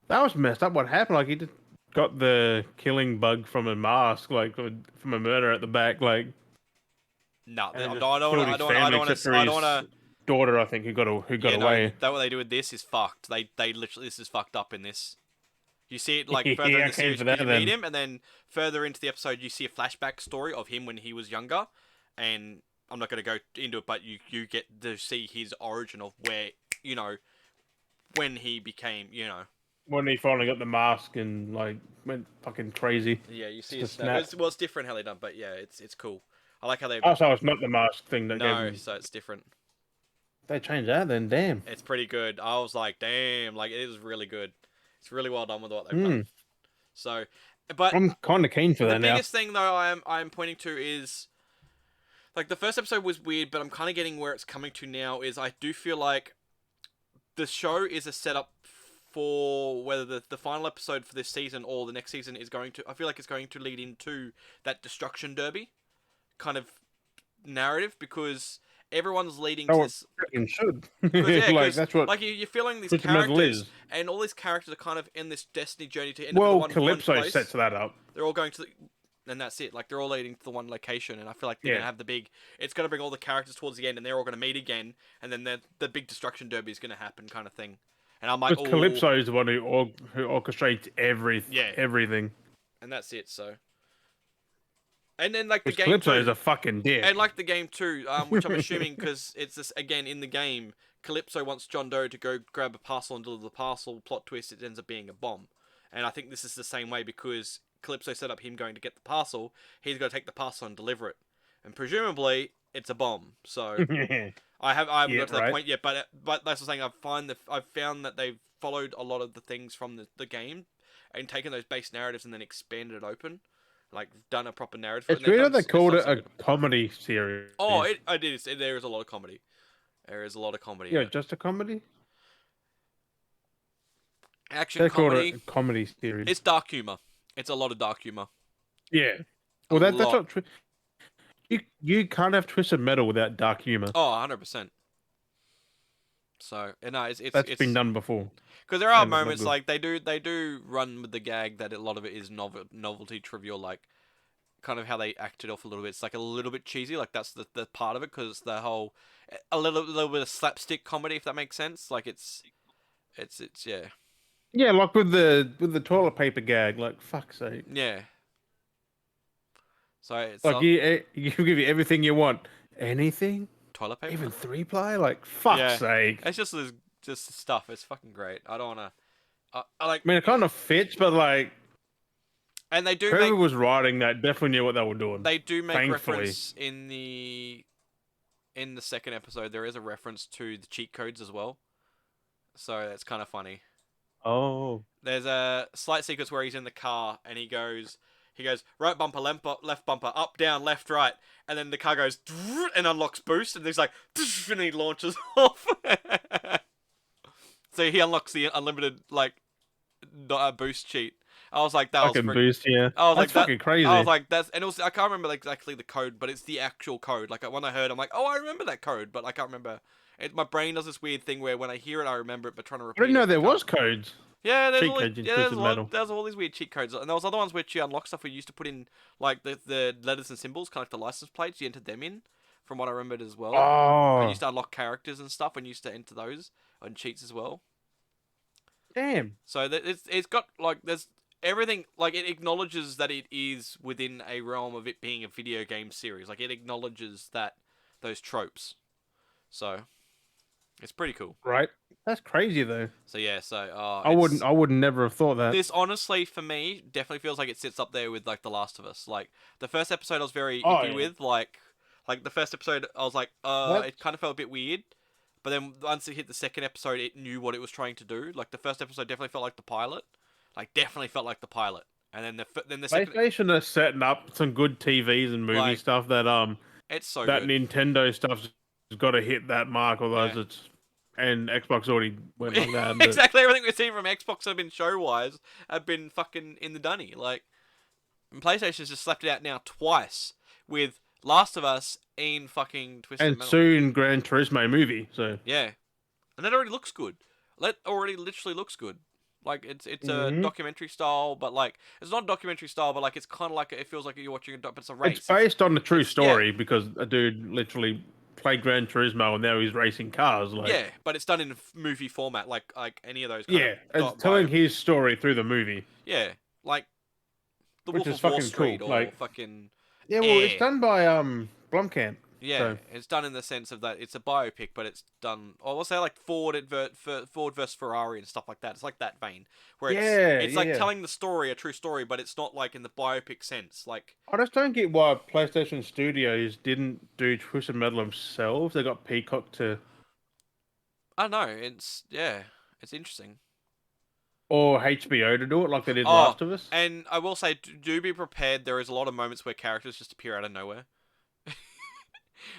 that was messed up. What happened? Like he just got the killing bug from a mask, like from a murder at the back, like No, and I just don't killed want. his I family don't want except to. for I his don't want to. daughter. I think who got Yeah, no. away. That what they do with this is fucked. They literally this is fucked up in this. You see it like further Yeah, in I the came series, for you that meet then. him, and then further into the episode, you see a flashback story of him when he was younger. And I'm not going to go into it, but you get to see his origin of where when he became When he finally got the mask and like went fucking crazy. Yeah, you see Just a his snap. snap. It's different how they done, but yeah, it's cool. I like how they Oh, so it's not the mask thing that gave no, him. so it's different. They changed that then. Damn. It's pretty good. I was like, damn, like it is really good. It's really well done with what they've Hmm. done. So, but I'm kind of keen for the that now. biggest thing though I am pointing to is like the first episode was weird, but I'm kind of getting where it's coming to now. Is I do feel like the show is a setup for whether the final episode for this season or the next season is going to. I feel like it's going to lead into that destruction derby kind of narrative because everyone's leading to Oh, this. it should. Because Like that's what like you're feeling these Twisted Metal characters, is. and all these characters are kind of in this destiny journey to end up in the Well, one Calypso place. sets that up. They're all going to, and that's it. Like they're all leading to the one location, and I feel like they're Yeah. gonna have the big. It's gonna bring all the characters towards the end, and they're all gonna meet again, and then the big destruction derby is gonna happen, kind of thing. And I'm like, Because oh, Calypso is the one who orchestrates Yeah. everything. and that's it. So, and then like the Because game Calypso too, is a fucking dick. and like the game too, which I'm assuming because it's this again in the game. Calypso wants John Doe to go grab a parcel and deliver the parcel. Plot twist: it ends up being a bomb, and I think this is the same way because Calypso set up him going to get the parcel. He's got to take the parcel and deliver it, and presumably it's a bomb. So I haven't Yeah, got to that right. point yet, but that's the thing. I've found that they've followed a lot of the things from the game and taken those base narratives and then expanded it open, like done a proper narrative. It's and they've weird done that they s- called it stuff so a good. comedy series. Oh, it is. There is a lot of comedy. There is a lot of comedy. Yeah, In it. just a comedy? Action They called comedy. it a comedy series. It's dark humor. It's a lot of dark humor. Yeah. A Well, that's lot. not true. You can't have Twisted Metal without dark humor. Oh, 100%. So, no, it's That's been done before. because there are and it's not moments good. like they do run with the gag that a lot of it is novelty trivial, like kind of how they acted off a little bit. It's like a little bit cheesy, like that's the part of it because the whole a little bit of slapstick comedy, if that makes sense. Like it's yeah. Yeah, like with the toilet paper gag, like fuck's sake. Yeah. So it's Like you give you everything you want. Anything? toilet paper. Even 3-ply? Like fuck's Yeah. sake. It's just stuff. It's fucking great. I don't wanna. I like, I mean, it kind of fits, but like and they do whoever make was writing that definitely knew what they were doing. they do make thankfully. reference in the second episode. There is a reference to the cheat codes as well. So that's kind of funny. Oh. There's a slight sequence where he's in the car and he goes right bumper, left bumper, up, down, left, right, and then the car goes and unlocks boost, and he's like, and he launches off. So he unlocks the unlimited boost cheat. I was like, that was Fucking boost, yeah. I was That's like, fucking crazy. I was like, that's, and also I can't remember exactly the code, but it's the actual code. Like when I heard, I'm like, oh, I remember that code, but I can't remember. My brain does this weird thing where when I hear it, I remember it, but trying to I repeat. didn't know it, there I can't. was codes. Yeah, there's cheat all codes these, in yeah, Twisted Metal. there's all these weird cheat codes, and there was other ones where you unlock stuff where you used to put in like the letters and symbols, kind of like the license plates. You entered them in, from what I remembered as well. I Oh, used to unlock characters and stuff, and used to enter those on cheats as well. damn. So it's got like there's everything, like it acknowledges that it is within a realm of it being a video game series. Like it acknowledges that those tropes. So it's pretty cool. Right? That's crazy though. So yeah, so I would never have thought that. this honestly for me definitely feels like it sits up there with like The Last of Us. Like the first episode I was very Oh, iffy yeah. with, like the first episode I was like What? it kind of felt a bit weird. But then once it hit the second episode, it knew what it was trying to do. Like the first episode definitely felt like the pilot. And then the second, PlayStation are setting up some good TVs and movie Like, stuff that it's so that good. Nintendo stuff's got to hit that mark, otherwise Yeah. it's and Xbox already went like that. But Exactly everything we've seen from Xbox have been show-wise have been fucking in the dunny. Like, and PlayStation's just slapped it out now twice with Last of Us and fucking Twisted and Metal. soon Gran Turismo movie. So Yeah, and that already looks good. That already literally looks good. Like it's a documentary style, but like it's not documentary style, but like it's kind of like it feels like you're watching a doc, but it's a race. it's based on the true it's yeah. story because a dude literally played Gran Turismo and now he's racing cars. Like Yeah, but it's done in movie format, like any of those. yeah, it's telling his story through the movie, Yeah, like The which Wolf is of Wall fucking cool. Street or Like fucking yeah, well, it's Air. done by Blumkamp. Yeah, So it's done in the sense of that it's a biopic, but it's done. Or we'll say like Ford versus Ferrari and stuff like that. It's like that vein where it's like telling the story, a true story, but it's not like in the biopic sense. Like I just don't get why PlayStation Studios didn't do Twisted Metal themselves. They got Peacock to, I don't know. It's it's interesting. or HBO to do it like they did Oh, Last of Us. and I will say, do be prepared. There is a lot of moments where characters just appear out of nowhere.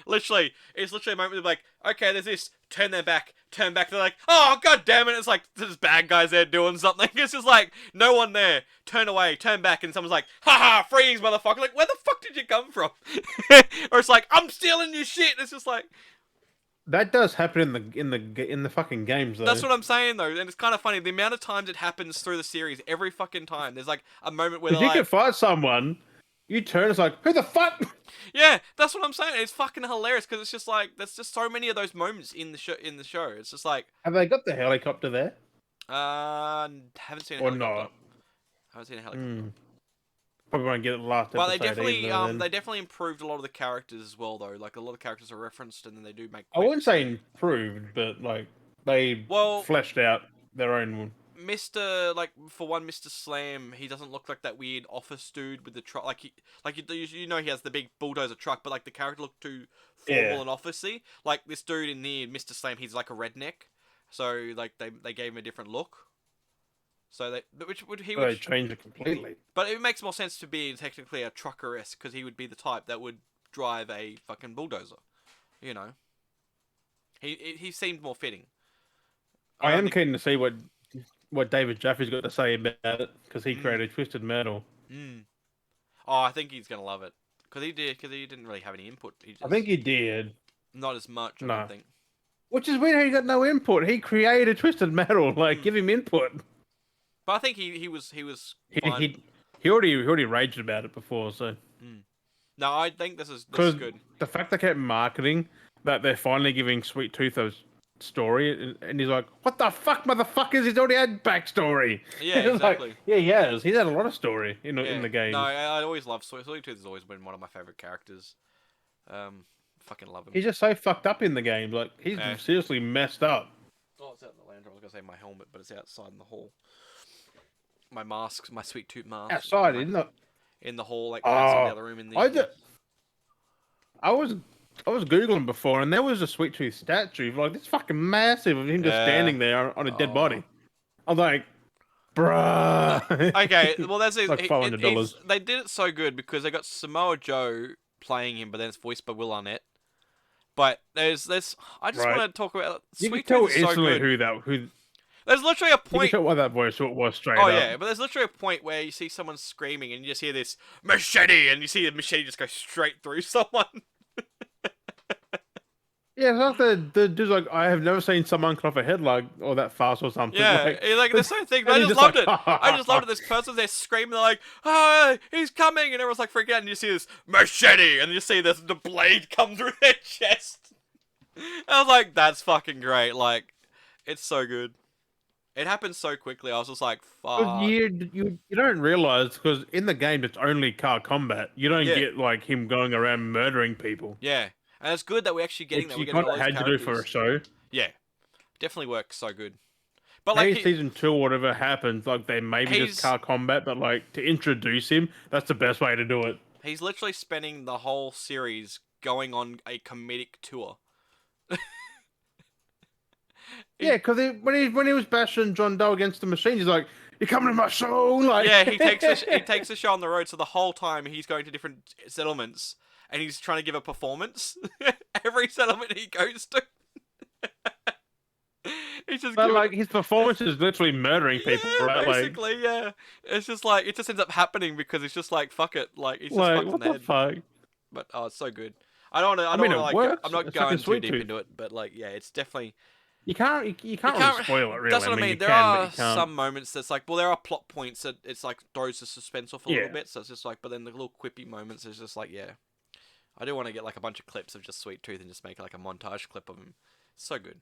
Literally, it's literally a moment of like, okay, there's this, turn their back, turn back, they're like, oh, god damn it, it's like, there's bad guys there doing something, it's just like, no one there, turn away, turn back, and someone's like, haha, freeze, motherfucker, like, where the fuck did you come from? Or it's like, I'm stealing your shit, it's just like... That does happen in the fucking games though. That's what I'm saying though, and it's kind of funny, the amount of times it happens through the series, every fucking time, there's like, a moment where they're you like... can fight someone, you turn, it's like, who the fuck? Yeah, that's what I'm saying. It's fucking hilarious because it's just like there's just so many of those moments in the show. It's just like Have they got the helicopter there? haven't seen a Or helicopter. not? Haven't seen a helicopter. Probably won't get it last Well, episode they definitely improved a lot of the characters as well though. Like a lot of characters are referenced and then they do make. I wouldn't say improved, but like they fleshed out their own one. For one, Mr. Slam, he doesn't look like that weird office dude with the truck. Like you know, he has the big bulldozer truck, but like the character looked too formal and officey. Like this dude in there, Mr. Slam, he's like a redneck, so like they gave him a different look. So they changed it completely. But it makes more sense to be technically a trucker-esque because he would be the type that would drive a fucking bulldozer. You know, he seemed more fitting. I am keen to see what David Jaffe's got to say about it because he created Twisted Metal. Oh, I think he's gonna love it because he didn't really have any input. I think he did. Not as much. I don't think. Which is weird. He got no input. He created Twisted Metal. Like, give him input. But I think he was fine. He already raged about it before. So no, I think this is good. The fact they kept marketing that they're finally giving Sweet Tooth a story, and he's like, "What the fuck, motherfuckers? He's already had backstory." Yeah, exactly. Like, yeah, he has. He's had a lot of story in the game. No, I always loved Sweet Tooth. Has always been one of my favorite characters. Fucking love him. He's just so fucked up in the game. Like he's seriously messed up. Oh, it's out in the lounge. I was gonna say my helmet, but it's outside in the hall. My mask, my Sweet Tooth mask. Outside, isn't it? In the hall, like outside the other room. I was googling before, and there was a Sweet Tooth statue, like this fucking massive of him just standing there on a dead body. I was like, bruh. Okay, well that's like $500. They did it so good because they got Samoa Joe playing him, but then it's voiced by Will Arnett. But there's I just want to talk about Sweet Tooth is so good. who. There's literally a point. You can tell why that voice was straight up. Oh yeah, but there's literally a point where you see someone screaming and you just hear this machete, and you see the machete just go straight through someone. Yeah, it's like the dude's like, I have never seen someone cut off a head or that fast or something. Yeah, like the same thing. I just loved it. I just loved it. This person's there screaming, they're like, "Ah, he's coming!" And everyone's like freaking out, and you see this machete, and you see the blade come through their chest. I was like, "That's fucking great!" Like, it's so good. It happened so quickly. I was just like, "Fuck." You don't realize because in the game it's only car combat. You don't get like him going around murdering people. Yeah, and it's good that we're actually getting that. You kind of had to do for a show. Yeah, definitely works so good. But maybe season 2 or whatever happens, like they maybe just car combat, but like to introduce him, that's the best way to do it. He's literally spending the whole series going on a comedic tour. Yeah, because when he was bashing John Doe against the machine, he's like, "You're coming to my show!" Like, yeah, he takes the show on the road. So the whole time he's going to different settlements and he's trying to give a performance. Every settlement he goes to. He's just But giving. like his performance is literally murdering people, Yeah, right? basically, yeah. It's just like it just ends up happening because it's just like fuck it, like he's just fucked in What the the head. fuck? But oh, it's so good. I don't want to. I I don't mean, want to it like. I'm works. not It's fucking going too sweet deep tooth. into it, but like, yeah, it's definitely. You You can't really can't. spoil it, really. That's I what I mean, you mean. There can, but you are can't. some moments that's like, well, there are plot points that it's like throws the suspense off a little Yeah, bit. So it's just like, but then the little quippy moments is just like, yeah. I do want to get like a bunch of clips of just Sweet Tooth and just make like a montage clip of him. So good.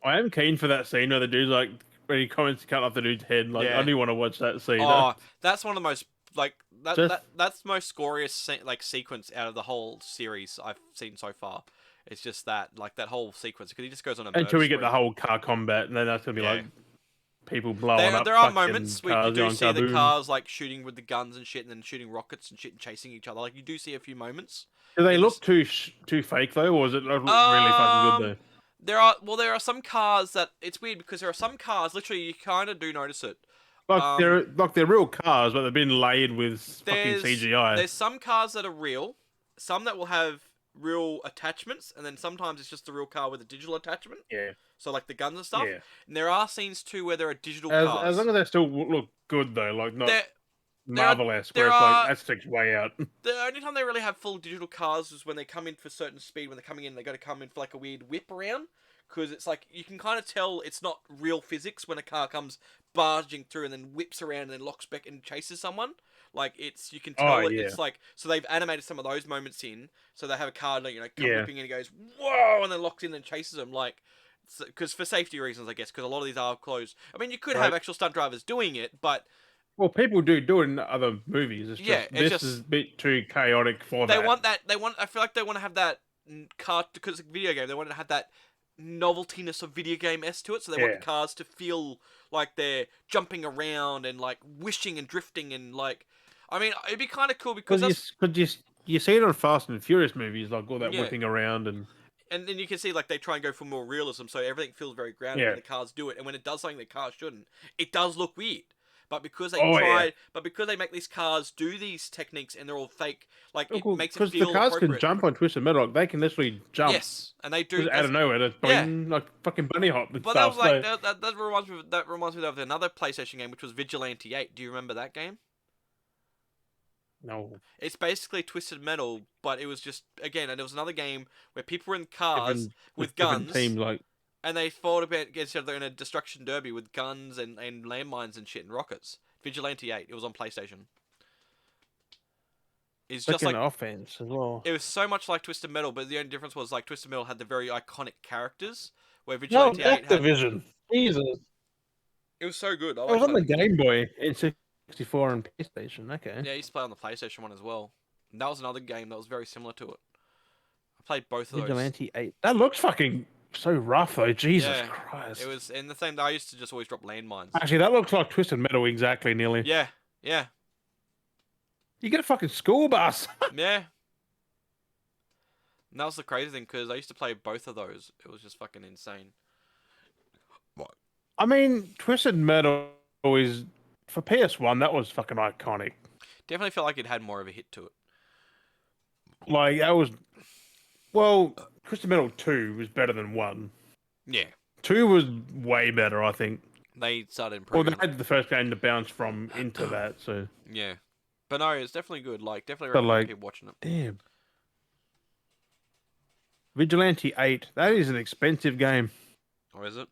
I am keen for that scene where the dude's like when he comments to cut off the dude's head. Like, I Yeah. do want to watch that scene. Oh, that's one of the most like Just that's the most scoriest like sequence out of the whole series I've seen so far. It's just that like that whole sequence because he just goes on a murder until we get spree. the whole car combat, and then that's gonna be Yeah. like people blowing There up there are fucking moments where you cars do going see the kaboom. cars like shooting with the guns and shit, and then shooting rockets and shit and chasing each other. Like you do see a few moments Do they in look this. too fake though, or is it look really fucking good Um, though? there are some cars that it's weird because there are some cars literally you kind of do notice it. Um, Like they're real cars, but they've been layered with fucking there's CGI. there's some cars that are real, some that will have real attachments, and then sometimes it's just the real car with a digital attachment. Yeah, So like the guns and stuff. yeah. And there are scenes too where there are digital As cars. long as they still look good though, like not There there are Marvel-esque, where there it's like are that sticks way out. the only time they really have full digital cars is when they come in for certain speed. When they're coming in, they got to come in for like a weird whip around because it's like you can kind of tell it's not real physics when a car comes barging through and then whips around and then locks back and chases someone. Like it's you can Oh tell yeah, it's like so they've animated some of those moments in. So they have a car like come yeah. whipping in and goes whoa and then locks in and chases them like. Because for safety reasons, I guess, because a lot of these are closed. I mean, you could have Right. actual stunt drivers doing it, but Well, people do it in other movies. It's yeah, just it's this is just a bit too chaotic for they that. want that. They want. I feel like they want to have that car because it's a video game. They want to have that noveltiness of video game s to it. So they want Yeah, the cars to feel like they're jumping around and like wishing and drifting and like. I mean, it'd be kind of cool because that's because you see it on Fast and Furious movies, like all that yeah. whipping around and And then you can see like they try and go for more realism, so everything feels very grounded yeah. when the cars do it. And when it does something the cars shouldn't, it does look weird. Oh yeah. But because they make these cars do these techniques and they're all fake, like it makes it Because the feel cars can appropriate. jump on Twisted Metal. Like, they can literally jump Yes, and they do. just out of nowhere. Just Yeah, boing, like fucking bunny hop and but that was stuff. like So that reminds me of another PlayStation game, which was Vigilante 8. Do you remember that game? no It's basically Twisted Metal, but it was just again, and it was another game where people were in cars with different guns, teams. Like and they fought against each other in a destruction derby with guns and landmines and shit and rockets. Vigilante 8. It was on PlayStation. It's just fucking like offense as well. it was so much like Twisted Metal, but the only difference was like Twisted Metal had the very iconic characters, where No, Vigilante 8 had. Activision. Jesus. It was so good. I It was liked on the that. Game Boy in 64 and PlayStation. Okay. Yeah, I used to play on the PlayStation one as well. And that was another game that was very similar to it. I played both of those. Vigilante 8. That looks fucking so rough though. Jesus Yeah, Christ. it was in the same. I used to just always drop landmines. Actually, that looks like Twisted Metal exactly, nearly. Yeah, yeah, You get a fucking school bus. yeah. And that was the crazy thing because I used to play both of those. It was just fucking insane. What? I mean, Twisted Metal is for PS1. That was fucking iconic. Definitely felt like it had more of a hit to it. Like that was. Well, Twisted Metal 2 was better than 1. Yeah, 2 was way better, I think. they started Well, they improving. had the first game to bounce from into that, so. Yeah, but no, it's definitely good. Like, definitely But recommend like, people watching it. damn. Vigilante 8. That is an expensive game. Or is it?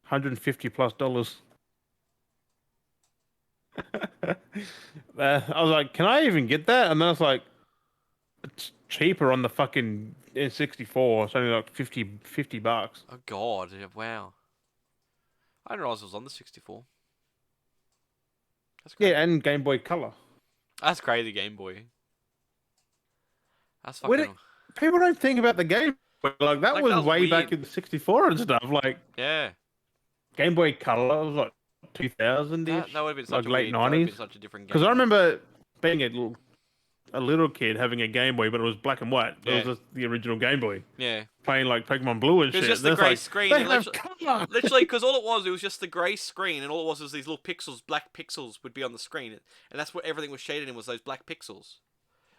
$150+. I was like, can I even get that? And then I was like, it's cheaper on the fucking N64. It's only like 50 bucks. Oh god, yeah, wow. I didn't realize it was on the 64. That's crazy. Yeah, and Game Boy Color. That's crazy, Game Boy. That's When fucking. people don't think about the Game Boy. Like, that Like, was that was way back weird. in the 64 and stuff. Like, Yeah. Game Boy Color was like 2000 That ish. would have been Like such a late weird. That would have 90s. been such a different game. Because I remember being a little kid having a Game Boy, but it was black and white. It Yeah. was just the original Game Boy. Yeah. Playing like Pokemon Blue and It was shit. just And the it's grey like, screen. They and have literally, color. literally, because all it was just the grey screen, and all it was these little pixels, black pixels, would be on the screen, and that's what everything was shaded in was those black pixels.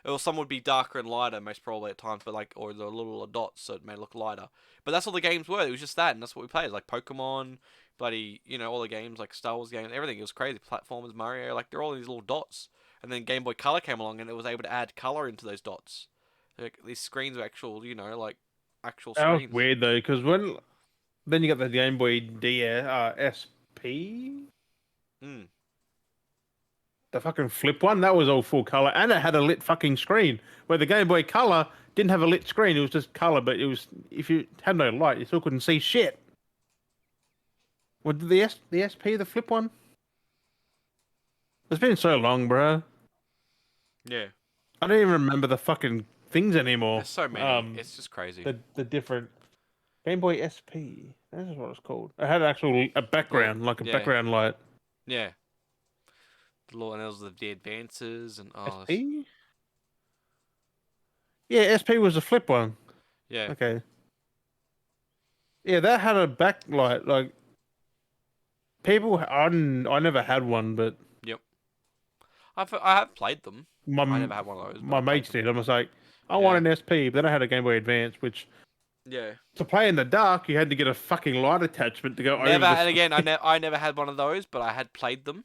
or some would be darker and lighter, most probably at times, but like, or the little dots, so it made it look lighter. But that's all the games were. It was just that, and that's what we played. Like Pokemon, bloody, all the games like Star Wars games, everything. It was crazy. Platformers, Mario, like they're all these little dots. And then Game Boy Color came along, and it was able to add color into those dots. Like these screens were actual, like actual That was screens. weird though, because then you got the Game Boy SP, Mm. the fucking flip one. That was all full color, and it had a lit fucking screen. Where the Game Boy Color didn't have a lit screen; it was just color. But it was if you had no light, you still couldn't see shit. What the SP, the flip one? It's been so long, bro. Yeah. I don't even remember the fucking things anymore. There's so many. It's just crazy. The different Game Boy SP. That is what it's called. It had a background, like a yeah. background light. Yeah. The little and those were the advances and SP? Yeah, SP was the flip one. yeah. Okay. Yeah, that had a backlight. Like I never had one, but Yep. I have played them. my I never had one of those. But my I played mates them. did. I was like, I Yeah. want an SP, but then I had a Game Boy Advance, which Yeah. to play in the dark, you had to get a fucking light attachment to go over Never. the And again, screen. I never had one of those, but I had played them.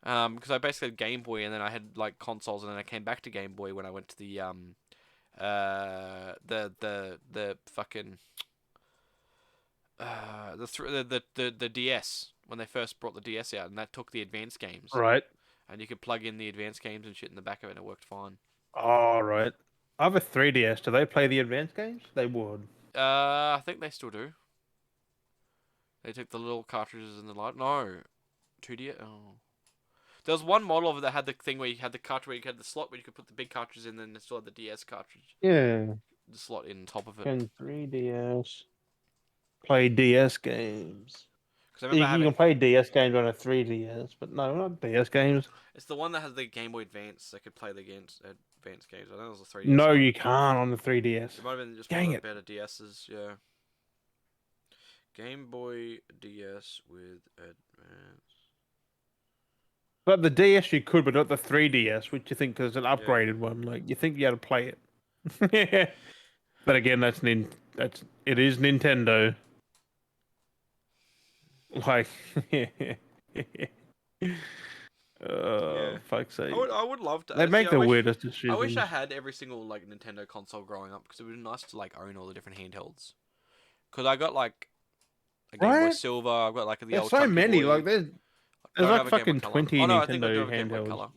Because I basically had Game Boy, and then I had like consoles, and then I came back to Game Boy when I went to the fucking the DS when they first brought the DS out, and that took the advanced games, Right. and you could plug in the advanced games and shit in the back of it, and it worked fine. All right. I have a 3DS. Do they play the advanced games? They would. I think they still do. They took the little cartridges in the light. No, 2D. Oh, there was one model of it that had the thing where you had the cartridge, where you had the slot where you could put the big cartridge in, and then it still had the DS cartridge, Yeah. the slot in top of it. Can 3DS play DS games? Because I You, remember you having can play DS games on a 3DS, but no, not DS games. it's the one that has the Game Boy Advance that could play the games advanced games. I know it was a 3DS No, one. you can't on the 3DS. It might have been just one Dang of the it. better DSs, yeah. Game Boy DS with Advance. But the DS you could, but not the 3DS, which you think is an upgraded one. Like you think you had to play it. But again, it is Nintendo. Like, Yeah. fuck's sake. I would love to. They See, make I the wish, weirdest I wish decisions. I had every single like Nintendo console growing up because it would be nice to like own all the different handhelds. Because I got like a Game Boy Right? Silver. I've got like the There's old so Chunky many. Boy. Like there's Don't like have a Game Boy fucking Color. 20 Oh no, I think I do Nintendo have a Game Boy handhelds. Color.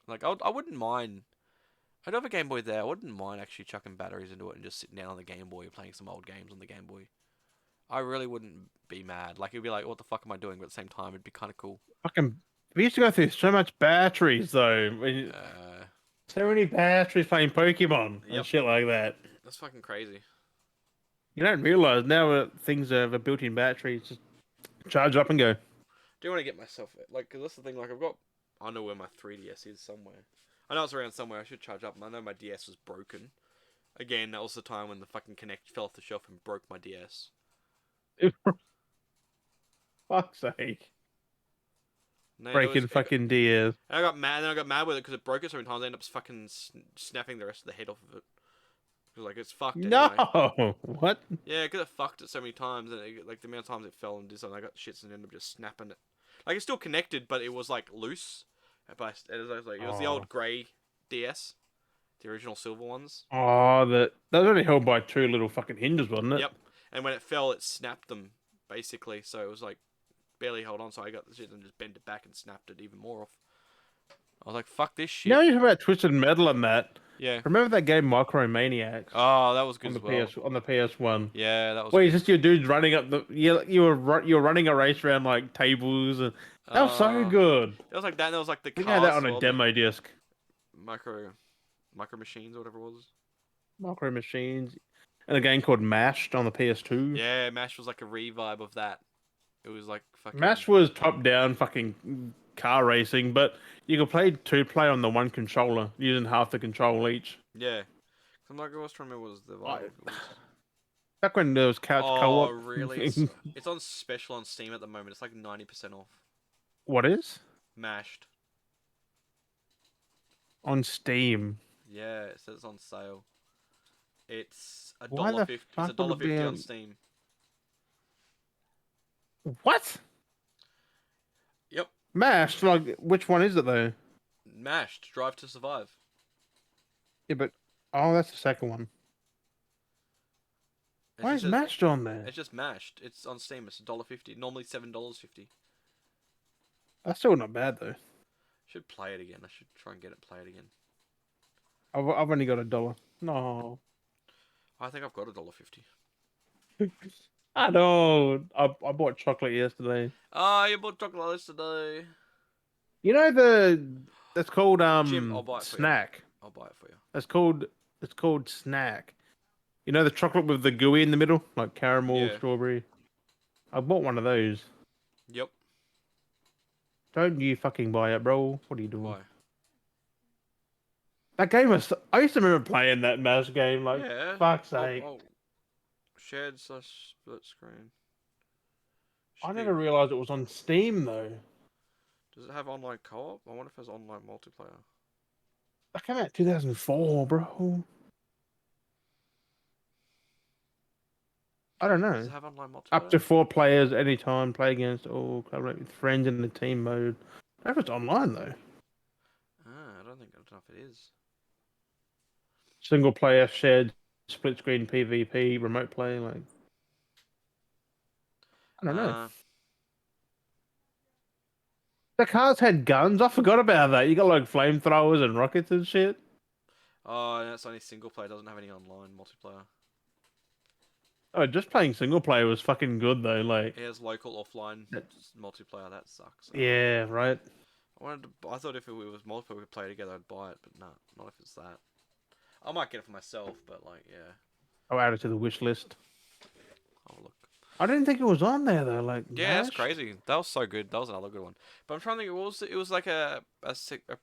Like I wouldn't mind. I do have a Game Boy there. I wouldn't mind actually chucking batteries into it and just sitting down on the Game Boy playing some old games on the Game Boy. I really wouldn't be mad. Like it'd be like, what the fuck am I doing? But at the same time, it'd be kind of cool. Fucking, we used to go through so much batteries though. So many batteries playing Pokemon Yep. and shit like that. That's fucking crazy. You don't realize now things have a built-in battery. Just charge up and go. Do want to get myself like? Cause that's the thing. Like I know where my 3DS is somewhere. I know it's around somewhere. I should charge up. I know my DS was broken. Again, that was the time when the fucking Connect fell off the shelf and broke my DS. Fuck's sake. And Breaking fucking DS. And I got mad. And then I got mad with it because it broke it so many times. I ended up fucking snapping the rest of the head off of it. Cause like it's fucked. No, Anyway. what? Yeah, because it fucked it so many times, and like the amount of times it fell and did something, I got shits and ended up just snapping it. Like it's still connected, but it was like loose. But it was the old grey DS, the original silver ones. Oh, that was only held by two little fucking hinges, wasn't it? Yep. And when it fell, it snapped them basically. So it was like barely held on. So I got the shit and just bent it back and snapped it even more off. I was like, "Fuck this shit." You know, you talk about Twisted Metal and that. Yeah. Remember that game Micromaniacs? Oh, that was good on the as well. on the PS1. Yeah, that was. Where it's just your dudes running up the you were running a race around like tables and that was so good. It was like that. And there was like the We cars. had that on as a well, demo disc. Micro Machines or whatever it was. Micro Machines, and a game called Mashed on the PS2. Yeah, Mash was like a revive of that. It was like fucking. Mashed was top down fucking car racing, but you could play on the one controller using half the control each. Yeah. I'm like, I was trying to remember what was the vibe. Back when there was couch co-op. Oh, really? It's on special on Steam at the moment. It's like 90% off. What is? Mashed. On Steam. Yeah, it says it's on sale. It's a Why dollar the fifty. It's a fuck would dollar it be fifty on on? Steam. What? Yep. Mashed? Like, which one is it though? Mashed. Drive to Survive. Yeah, but oh, that's the second one. It Why just is says mashed on there? it's just mashed. It's on Steam. It's a dollar fifty. Normally $7.50. That's still not bad though. Should play it again. I should try and get it play it again. I've only got $1. No. I think I've got a dollar fifty. I know. I bought chocolate yesterday. Ah, you bought chocolate yesterday. You know that's called Jim, I'll buy it for you. snack. I'll buy it for you. It's called snack. You know the chocolate with the gooey in the middle, like caramel, Yeah. strawberry. I bought one of those. Yep. Don't you fucking buy it, bro. What are you doing? Why? That game was. I used to remember playing that mouse game. Like, Yeah. fuck's sake. Shared slash split screen. I Should be. never realized it was on Steam though. Does it have online co-op? I wonder if there's online multiplayer. That came out 2004, bro. I don't Does know. it have online multiplayer? Up to 4 players anytime. Play against or collaborate with friends in the team mode. I don't know if it's online though. Ah, I don't know if it is. Single player, shared, split screen, PvP, remote play. Like, I don't know. Uh, The cars had guns. I forgot about that. You got like flamethrowers and rockets and shit. oh, and it's only single player. It doesn't have any online multiplayer. Oh, just playing single player was fucking good though. Like, It has local offline that- multiplayer. That sucks. yeah, right. I thought if it was multiplayer we could play together, I'd buy it, but nah, not if it's that. I might get it for myself, but like, yeah, I'll add it to the wish list. I'll look. I didn't think it was on there though. Like, Yeah, that's Mashed? crazy. That was so good. That was another good one. But I'm trying to think. It was like a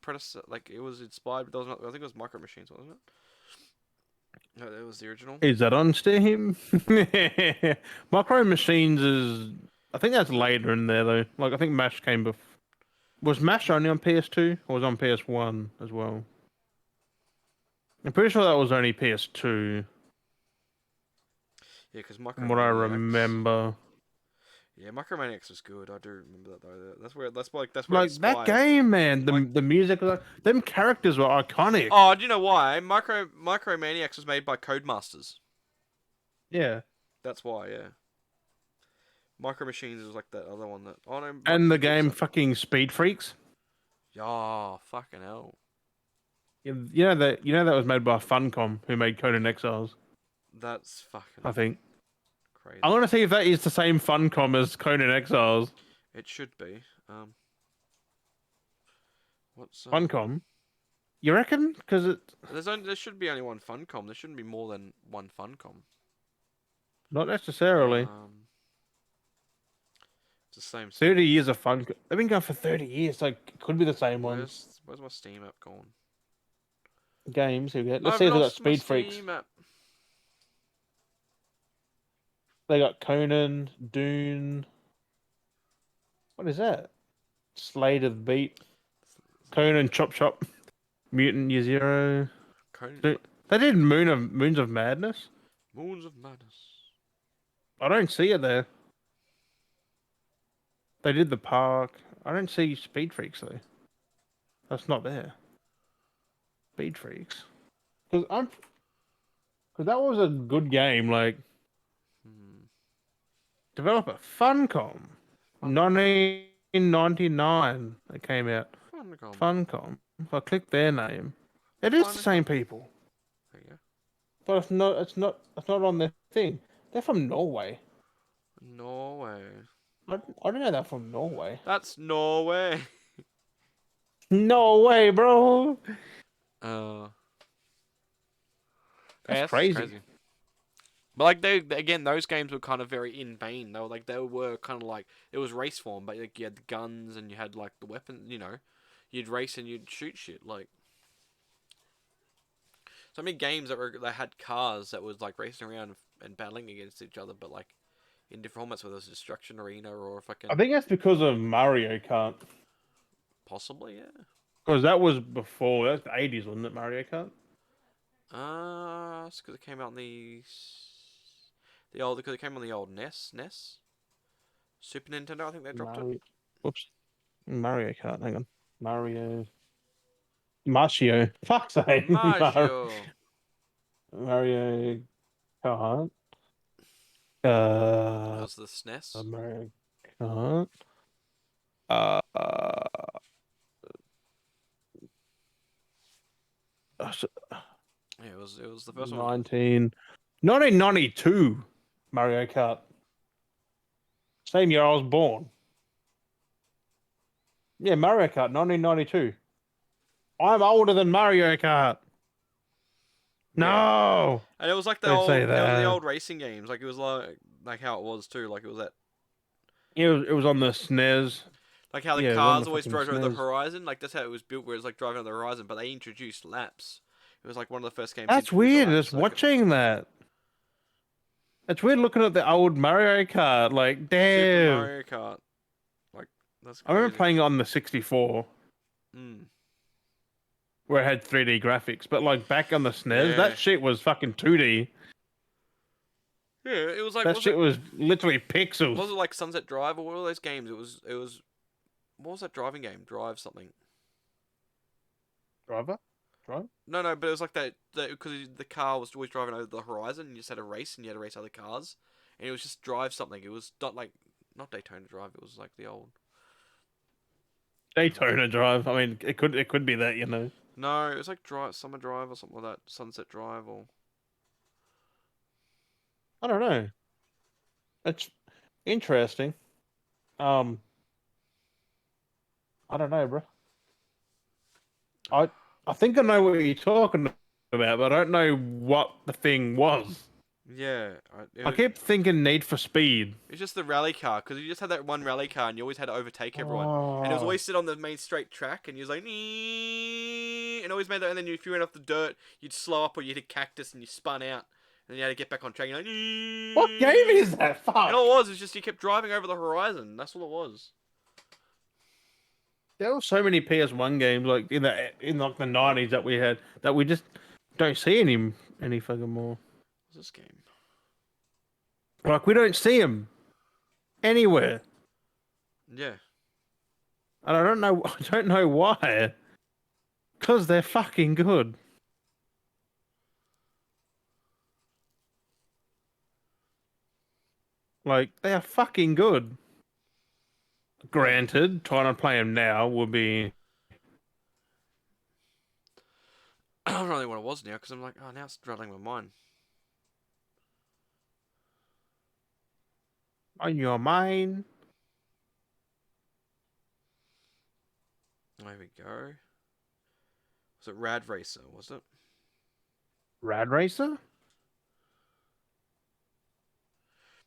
predecessor. Like it was inspired. But there was not, I think it was Micro Machines, wasn't it? No, it was the original. Is that on Steam? Micro Machines is. I think that's later in there though. Like, I think Mash came before. Was Mash only on PS2 or was it on PS1 as well? I'm pretty sure that was only PS2, Yeah, because from what I remember. Yeah, Micromaniacs was good. I do remember that though. That's where it Like that inspired. game, man. Like- The music, them characters were iconic. Oh, do you know why? Micromaniacs was made by Codemasters. Yeah, That's why, yeah. Micro Machines was like that other one that. Oh no. and the game fucking Speed Freaks. Yeah, fucking hell. You know that was made by Funcom, who made Conan Exiles. That's fucking I think. crazy. I'm gonna see if that is the same Funcom as Conan Exiles. It should be. What's Funcom. You reckon? Because it there should be only one Funcom. There shouldn't be more than one Funcom. not necessarily. It's the same. 30 years of Funcom. They've been going for 30 years. Like, it could be the same ones. Where's my Steam app gone? Games. Here we go. Let's I've see if they got lost my Speed Freaks. Steam app. They got Conan, Dune. What is that? Slade of the Beat. Conan, Chop Chop. Mutant Year Zero. Conan. They did Moons of Madness. Moons of Madness. I don't see it there. They did the park. I don't see Speed Freaks though. That's not there. Speed Freaks. Because that was a good game. Like, developer Funcom. 1999 it came out. Funcom. If I click their name, it is the same people. There you go. But it's not. It's not on their thing. They're from Norway. Norway. I don't know they're from Norway. That's Norway. No way, bro. That's crazy. But like again, those games were kind of very in vain. They were kind of like it was race form, but like you had the guns and you had like the weapons. You know, you'd race and you'd shoot shit. Like so many games that had cars that was like racing around and battling against each other, but like in different formats, whether it was a destruction arena or fucking. I think that's because of Mario Kart. Possibly, yeah. Because that was before. That's the 80s, wasn't it? Mario Kart. It's because it came out on the old, because it came on the old NES, Super Nintendo. I think they dropped it. Mario. Whoops. Mario Kart. Hang on. Mario. Fuck's sake. Mario. Mario Kart. That Uh, was the SNES. Mario Kart. Uh, uh, Yeah, it was the first one. 1992 Mario Kart. Same year I was born. Yeah, Mario Kart, 1992. I'm older than Mario Kart. Yeah, No, and it was like don't say it was the that. old racing games. Like it was like how it was too. Like it was that It was on the SNES. like how the Yeah, it was on the cars always fucking drove over the SNES. horizon. Like that's how it was built, where it's like driving on the horizon. But they introduced laps. It was like one of the first games to That's introduce a weird. lap Just circuit. watching that. It's weird looking at the old Mario Kart. Like, Super damn. Mario Kart. Like that's I remember crazy. playing it on the 64 Mm. where it had 3D graphics, but like back on the SNES, Yeah. that shit was fucking 2D. Yeah. It was like That shit was literally pixels. was it like Sunset Drive or what were those games? It was what was that driving game? Drive something. Driver? Drive? No, no, but it was like that because the car was always driving over the horizon, and you just had a race, and you had to race other cars, and it was just drive something. It was not Daytona Drive. It was like the old. Daytona Drive. I mean, it could be that, you know. No, it was like Drive Summer Drive or something like that. Sunset Drive or. I don't know. It's interesting. Um, I don't know, bro. I I think I know what you're talking about, but I don't know what the thing was. Yeah, I kept thinking Need for Speed. it's just the rally car because you just had that one rally car and you always had to overtake everyone, and it was Oh, always sit on the main straight track, and you was like, "Nee," and always made that. And then if you went off the dirt, you'd slow up or you'd hit cactus and you spun out, and then you had to get back on track. You're like, what game "Nee." is that? And Fuck. all it was just you kept driving over the horizon. That's all it was. There were so many PS1 games like in like the 90s that we had that we just don't see any fucking more. What's this game? Like we don't see them anywhere, Yeah. and I don't know. I don't know why. Because they're fucking good. Like they are fucking good. Granted, trying to play them now would be I don't really what it was now because I'm like, oh, now it's rattling my mind. on your mind. There we go. Was it Rad Racer? Was it? Rad Racer?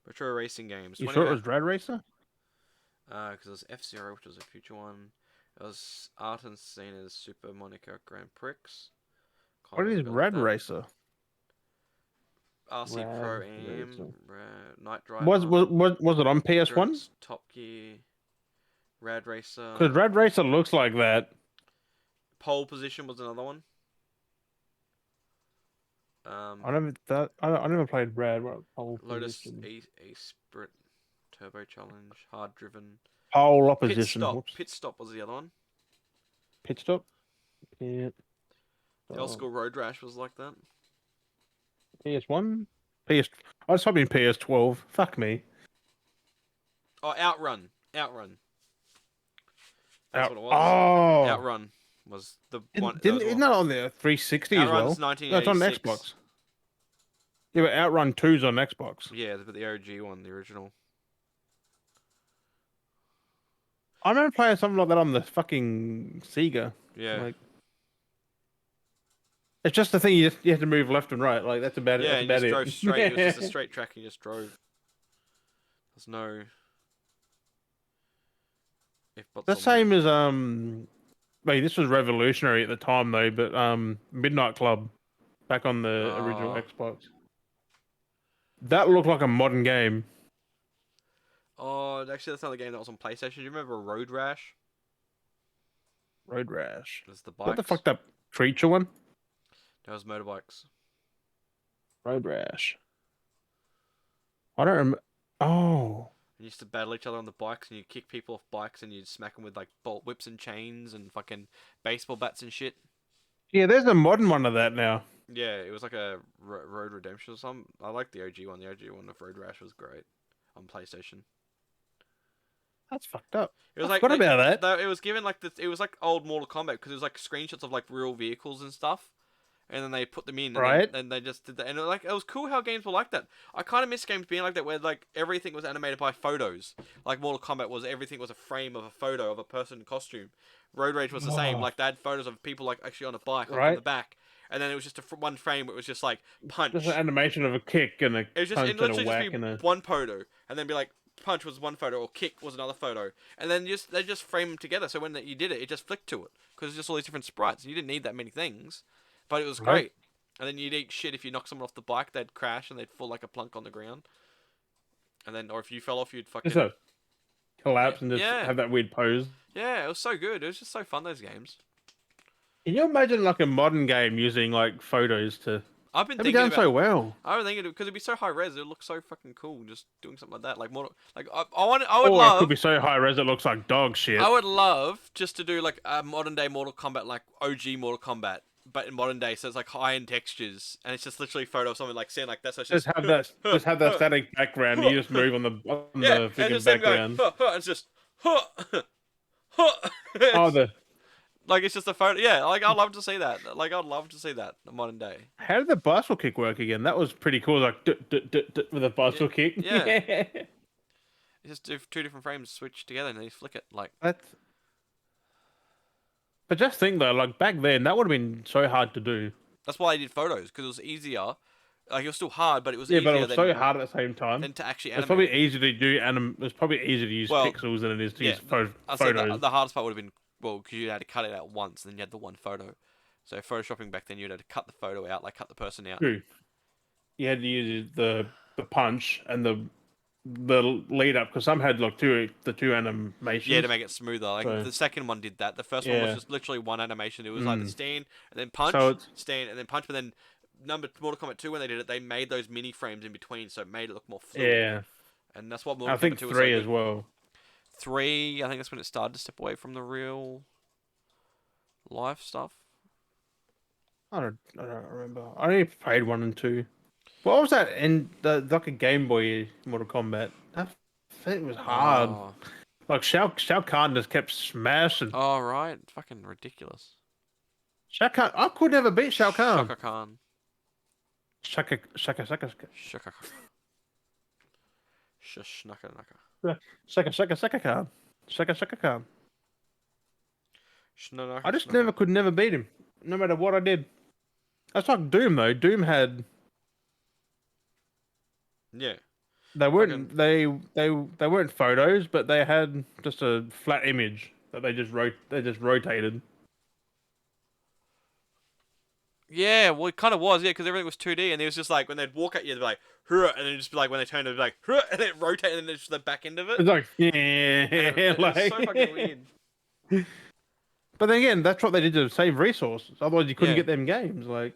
Retro racing games. You 20 sure it was Rad Racer? because it was F-Zero, which was a future one. It was Arten Cena's Super Monaco Grand Prix. What is Rad Racer? RC Pro Rad Am, Racer. Night Was Driver, was was, was it on PS1? Endurance, Top Gear, Rad Because Racer, Rad Racer looks like that. Pole Position was another one. I never played Rad. What pole Lotus position? A Sprint Turbo Challenge, Hard Driven, Pole Pit opposition. Stop. Whoops. Pit Stop was the other one. Pit stop. Pit The old stop. school Road Rash was like that. PS1. PS. I was hoping PS12. Fuck me. Oh, Outrun. Outrun. That's what it was. Oh. Outrun was the one. Didn't, That was didn't isn't one. that on the 360 as well? Outrun's No, it's on 1986. Xbox. Yeah, but Outrun 2's on Xbox. Yeah, but the OG one, the original. I remember playing something like that on the fucking Sega. Yeah. Like, it's just the thing you have to move left and right. Like that's about it. Yeah, That's and you about just drove straight. It was just a it. straight track. And you just drove. There's no if buts The on same there. as Wait, this was revolutionary at the time though. But Midnight Club back on the original Oh, Xbox. That looked like a modern game. oh, actually, that's another game that was on PlayStation. Do you remember Road Rash? Road Rash. It was the What the bikes. fuck that creature one? That was motorbikes. Road Rash. I don't remember. Oh, You used to battle each other on the bikes, and you kick people off bikes, and you'd smack them with like bolt whips and chains and fucking baseball bats and shit. yeah. There's a modern one of that now. Yeah, it was like a Road Redemption or something. I like the OG one. The OG one of Road Rash was great on PlayStation. That's fucked up. It was I like forgot about that. though it was given like it was like old Mortal Kombat because it was like screenshots of like real vehicles and stuff, and then they put them in, and Right? then they just did that, and it was cool how games were like that. I kind of miss games being like that where like everything was animated by photos. Like Mortal Kombat was everything was a frame of a photo of a person in costume. Road Rage was the same. Oh, Like they had photos of people like actually on a bike, like on the right. back, and then it was just one frame where it was just like Just an punch. animation of a kick and a It was just it punch and a literally just whack be and a. one photo, and then be like punch was one photo or kick was another photo, and then they just frame them together. So when you did it, it just flicked to it because it's just all these different sprites. You didn't need that many things, but it was Right. great. And then you'd eat shit if you knocked someone off the bike, they'd crash and they'd fall like a plunk on the ground. And then, or if you fell off, you'd Just fucking a collapse and just yeah, have that weird pose. yeah. It was so good. It was just so fun those games. Can you imagine like a modern game using like photos to? I've been That'd be thinking done about. so well. I was thinking because it'd be so high res, it would look so fucking cool just doing something like that. Like more, like I would Or it could love be so high res it looks like dog I shit. would love just to do like a modern day Mortal Kombat, like OG Mortal Kombat, but in modern day, so it's like high end textures, and it's just literally a photo of someone like saying like that. So it's Just just have that. Just have that static background. And you just move on yeah, the and freaking just them going, background. it's just Oh, it's, the like it's just a photo. Yeah, like I'd love to see that. Like I'd love to see that in modern day. how did the bicycle kick work again? That was pretty cool. Like with a Yeah, bicycle kick. yeah. It's just two different frames switch together, and then you flick it. Like That's. But just think though, like back then, that would have been so hard to do. that's why I did photos because it was easier. Like it was still hard, but it was Yeah, but it easier was so hard at the same time. than to actually It's animate probably it. easier to do It's probably easier to use Well, pixels than it is to yeah, use I said photos. the hardest part would have been well because you had to cut it out once, and then you had the one photo. So photoshopping back then, you'd have to cut the photo out, like cut the person out. True. You had to use the punch and the lead up because some had like two animations. Yeah, to make it smoother. Like So the second one did that. The first one was yeah. just literally one animation. It was like the Mm. stand and then So punch, it's stand and then punch. But then Mortal Kombat 2 when they did it, they made those mini frames in between, so it made it look more fluid. yeah. And that's what I Mortal Kombat think 2 was so three good. as well. 3, I think that's when it started to step away from the real life stuff. I don't remember. I only played 1 and 2. What was that? And the like a Game Boy Mortal Kombat. That it was hard. Oh, Like Shao Kahn just kept smashing. oh right, fucking ridiculous. Shao Kahn. I could never beat Shao Kahn. Shaka Khan. Shaka. Shaka Khan. Shushnaka naka. Shaka Khan. Shaka Khan. Shnanaka. I just could never beat him, no matter what I did. That's like Doom though. Doom had Yeah. they weren't they weren't photos, but they had just a flat image that they just rotated. Yeah, well, it kind of was, yeah, because everything was 2D, and it was just like when they'd walk at you, they'd be like, "Huh," and then just be like when they turned, they'd be like, "Huh," and then it rotated, and then just the back end of it. It's like And it was like. so fucking weird. But then again, that's what they did to save resources. Otherwise, you couldn't Yeah. get them games. Like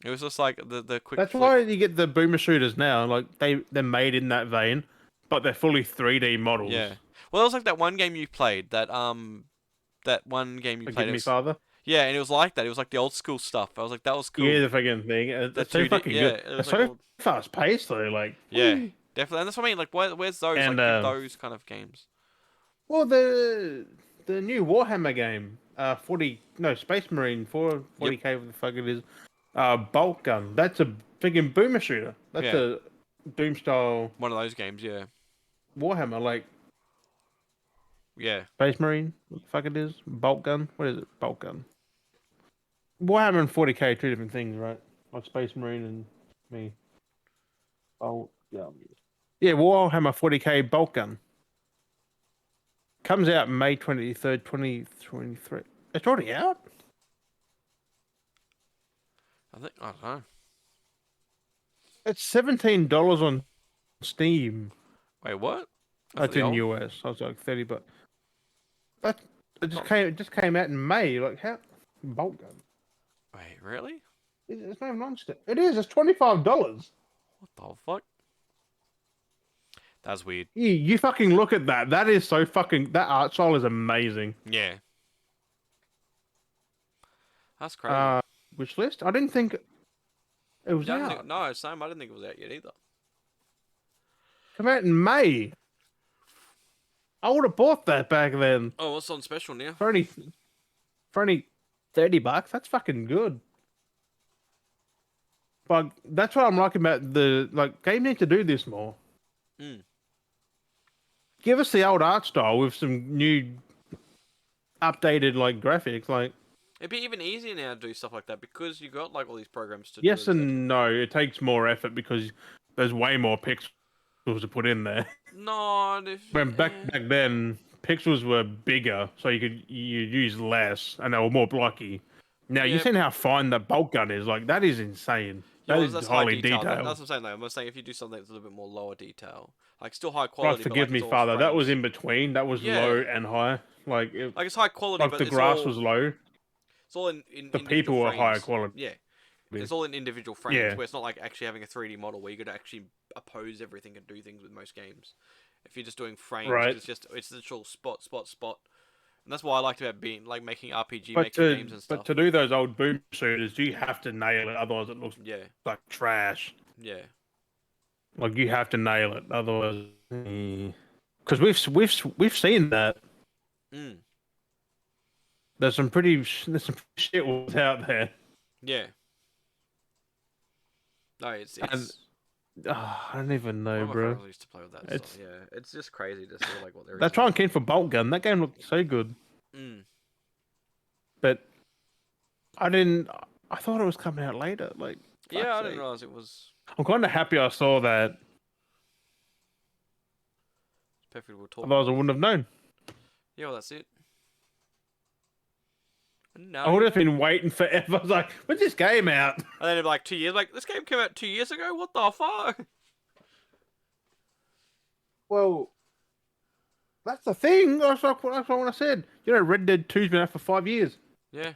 It was just like the quick. that's flick. why you get the boomer shooters now. Like they're made in that vein, but they're fully 3D models. Yeah. Well, it was like that one game you played. That one game you Forgive played. me, Was, father. yeah, and it was like that. It was like the old school stuff. I was like, that was cool. Yeah, the fucking thing. The It's so 2D fucking yeah, good. it was It's like so old- fast paced though. Like yeah, whee. definitely. And that's what I mean. Like, where's those? And, like, those kind of games. Well, the new Warhammer game, 40 no Space Marine 40K what the fuck it is, bolt gun. That's a freaking boomer shooter. That's Yeah. a Doom style One of those games, yeah. Warhammer. Like Yeah. Space Marine, what the fuck it is? Bolt gun. What is it? Bolt gun. Warhammer and 40K are two different things, right? Like Space Marine and me. Bolt gun. Yeah, Warhammer 40K bolt gun. Comes out May 23rd, 2023. It's already out? I don't know. It's $17 on Steam. Wait, what? That's in US. I was like 30, but that it just came out in May. Like how bolt gun? Wait, really? It's not even on Steam. It is. It's $25. What the fuck? That's weird. You fucking look at that. That is so fucking. That art style is amazing. Yeah. That's crazy. Which list? I didn't think it was Yeah, I didn't think, out. no, same. I didn't think it was out yet either. Come out in May. I would have bought that back then. Oh, what's on special now? For only $30. That's fucking good. But that's what I'm liking about the game need to do this more. Mm. Give us the old art style with some new updated graphics. It'd be even easier now to do stuff like that because you got like all these programs to Yes do it. and no, it takes more effort because there's way more pixels to put in there. No, When back then pixels were bigger, so you use less and they were more blocky. Now Yeah. you seen how fine the bolt gun is. Like that is insane. Yeah, That well, is that's highly high detail. detailed. That's what I'm saying. Though. I'm saying if you do something that's a little bit more lower detail, like still high God quality. forgive but, like, me, it's all Father. That was frames. in between. That was Yeah. low and high. Like it's high quality, but the it's grass all, was low. It's all in The individual people were frames. higher quality. Yeah, it's all in individual frames. Yeah. Where it's not like actually having a 3D model where you could actually oppose everything and do things with most games. If you're just doing frames, Right. it's literal spot. And that's what I liked about being like making RPG But making games and stuff. but to do those old boom shooters, you have to nail it. Otherwise, it looks Yeah, like trash. yeah, Like you have to nail it. Otherwise, because we've seen that. mm. There's some shit ones out there. Yeah. No, it's And I don't even know, one of my bro. friends used to play with that stuff. Yeah, it's just crazy to see like what they're. That's why I'm keen for Bolt Gun. That game looked so good, Mm. but I didn't. I thought it was coming out later. Like, Yeah, I fuck's didn't sake. realize it was. I'm kind of happy I saw that. Perfect. We'll talk. Otherwise, I wouldn't have known. Yeah, well, that's it. No. I would have been waiting forever. I was like, when's this game out? And then it'd be like 2 years. Like this game came out 2 years ago. What the fuck? Well, that's the thing. That's what I said. You know, Red Dead 2's been out for 5 years. Yeah.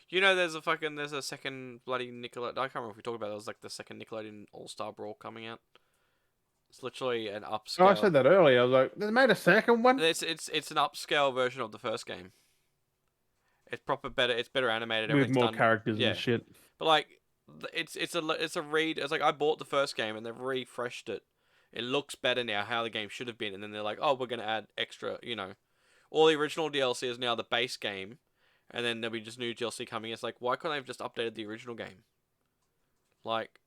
You know, there's a second bloody Nickelodeon. I can't remember if we talked about it. It was like the second Nickelodeon All Star Brawl coming out. It's literally an upscale. Oh, I said that earlier. I was like, they made a second one. It's an upscale version of the first game. It's proper better. It's better animated. With Everything's more done. characters Yeah. and shit. But like, it's a read. It's like I bought the first game and they've refreshed it. It looks better now how the game should have been, and then they're like, oh, we're gonna add extra. You know, all the original DLC is now the base game, and then there'll be just new DLC coming. It's like, why couldn't they have just updated the original game? Like,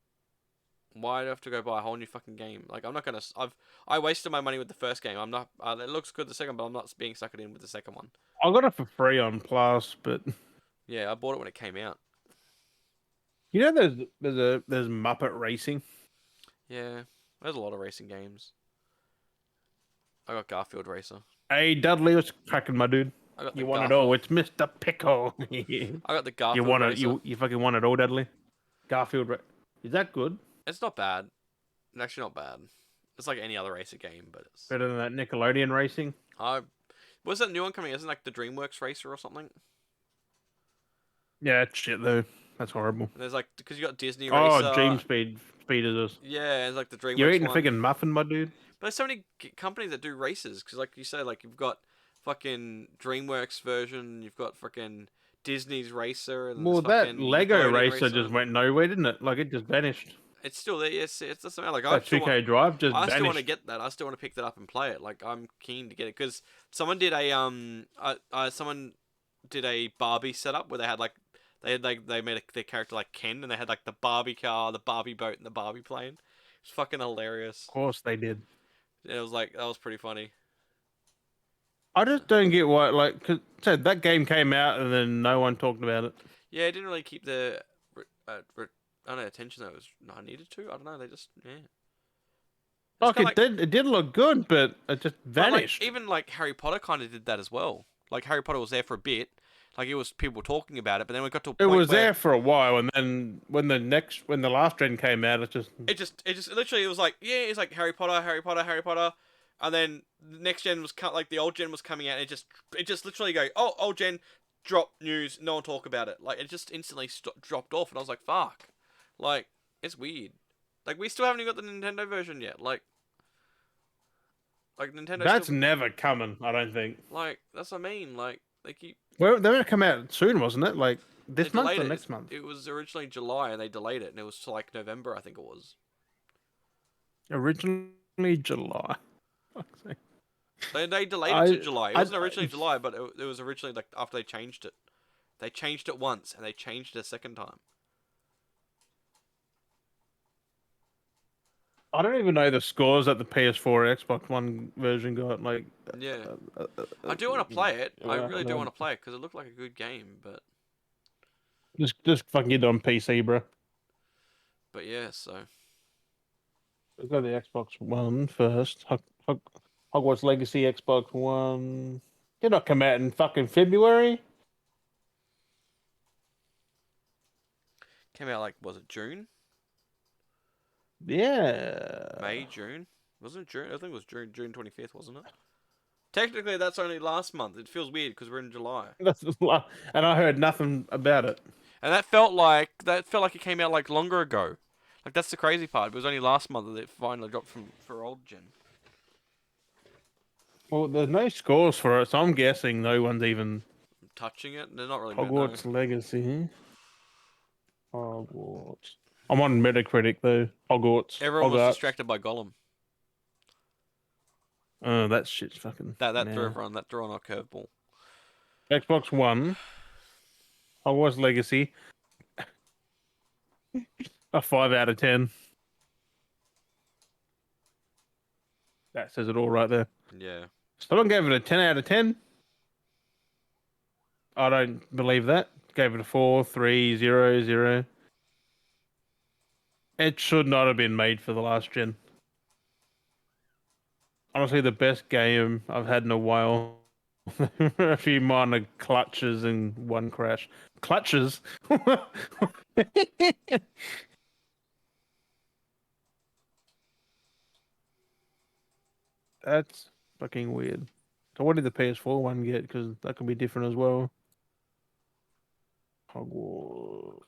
why do I have to go buy a whole new fucking game? Like, I'm not gonna. I wasted my money with the first game. I'm not. It looks good the second, but I'm not being suckered in with the second one. I got it for free on Plus, but Yeah, I bought it when it came out. you know, there's Muppet Racing. Yeah, there's a lot of racing games. I got Garfield Racer. Hey, Dudley, what's cracking, my dude? I got the You want it Garfield. all? It's Mr. Pickle. I got the Garfield You want it? Racer. You fucking want it all, Dudley? Garfield, is that good? It's not bad. It's actually not bad. It's like any other racer game, but it's. Better than that Nickelodeon Racing? Was that new one coming? Isn't it like the DreamWorks Racer or something? Yeah, that's shit though. That's horrible. And there's like because you got Disney Oh, Racer. Dream Speeders. Yeah, it's like the DreamWorks. You're eating one. a friggin' muffin, my dude. But there's so many companies that do races because, like you say, like you've got fucking DreamWorks version, you've got fucking Disney's Racer, and Well, there's that fucking Lego Nickelodeon Racer just went nowhere, didn't it? Like it just vanished. It's still there. It's just like That 2K Drive just I vanished. still want to get that. I still want to pick that up and play it. Like I'm keen to get it because someone did a Barbie setup where they had like they made their character like Ken and they had like the Barbie car, the Barbie boat, and the Barbie plane. It's fucking hilarious. Of course they did. It was like that was pretty funny. I just don't get why, like, cause that game came out and then no one talked about it. Yeah, it didn't really keep the I don't know attention that was I needed to. I don't know. They just yeah. Like it did look good, but it just vanished. Like, even like Harry Potter kind of did that as well. Like Harry Potter was there for a bit. Like it was people talking about it, but then we got to a point it was where there for a while, and then when the last gen came out, it just literally it was like yeah, it's like Harry Potter, and then the next gen was like the old gen was coming out. And it just literally go old gen, drop news, no one talk about it. Like it just instantly dropped off, and I was like, fuck. Like it's weird. Like we still haven't even got the Nintendo version yet. Like Nintendo That's still. never coming, I don't think. Like that's what I mean. Like they keep Well, they're going to come out soon, wasn't it? Like they this month delayed or it. next month? It was originally July, and they delayed it, and it was to like November, I think it was. Originally July. Fuck's sake. They delayed it to I, July. It I, wasn't originally July, but it was originally like after they changed it. They changed it once, and they changed it a second time. I don't even know the scores that the PS4 Xbox One version got. Like, Yeah, uh, uh, I do want to play it. I well, really do want to play it because it looked like a good game. just fucking get it on PC, bro. But yeah, so Let's go to the Xbox One first. Hogwarts Legacy Xbox One. Did not come out in fucking February. came out like was it June, Yeah. May, June? Wasn't it June? I think it was June 25th, wasn't it? Technically, that's only last month. It feels weird because we're in July, And I heard nothing about it. and that felt like it came out like longer ago. Like that's the crazy part. It was only last month that it finally dropped for old gen. Well, there's no scores for it, so I'm guessing no one's even Touching it, they're not really. No. Hogwarts Legacy. Hogwarts. I'm on Metacritic though. Hogwarts. Everyone was distracted by Gollum. Oh, that shit's fucking. That threw Nah. everyone. That threw on a curveball. Xbox One. Hogwarts Legacy. A 5 out of 10. That says it all right there. Yeah. Someone gave it a 10 out of 10. I don't believe that. Gave it a 4, 3, 0, 0. It should not have been made for the last gen. Honestly, the best game I've had in a while. A few minor clutches and one crash. Clutches? That's fucking weird. So what did the PS4 one get? Because that could be different as well. Hogwarts.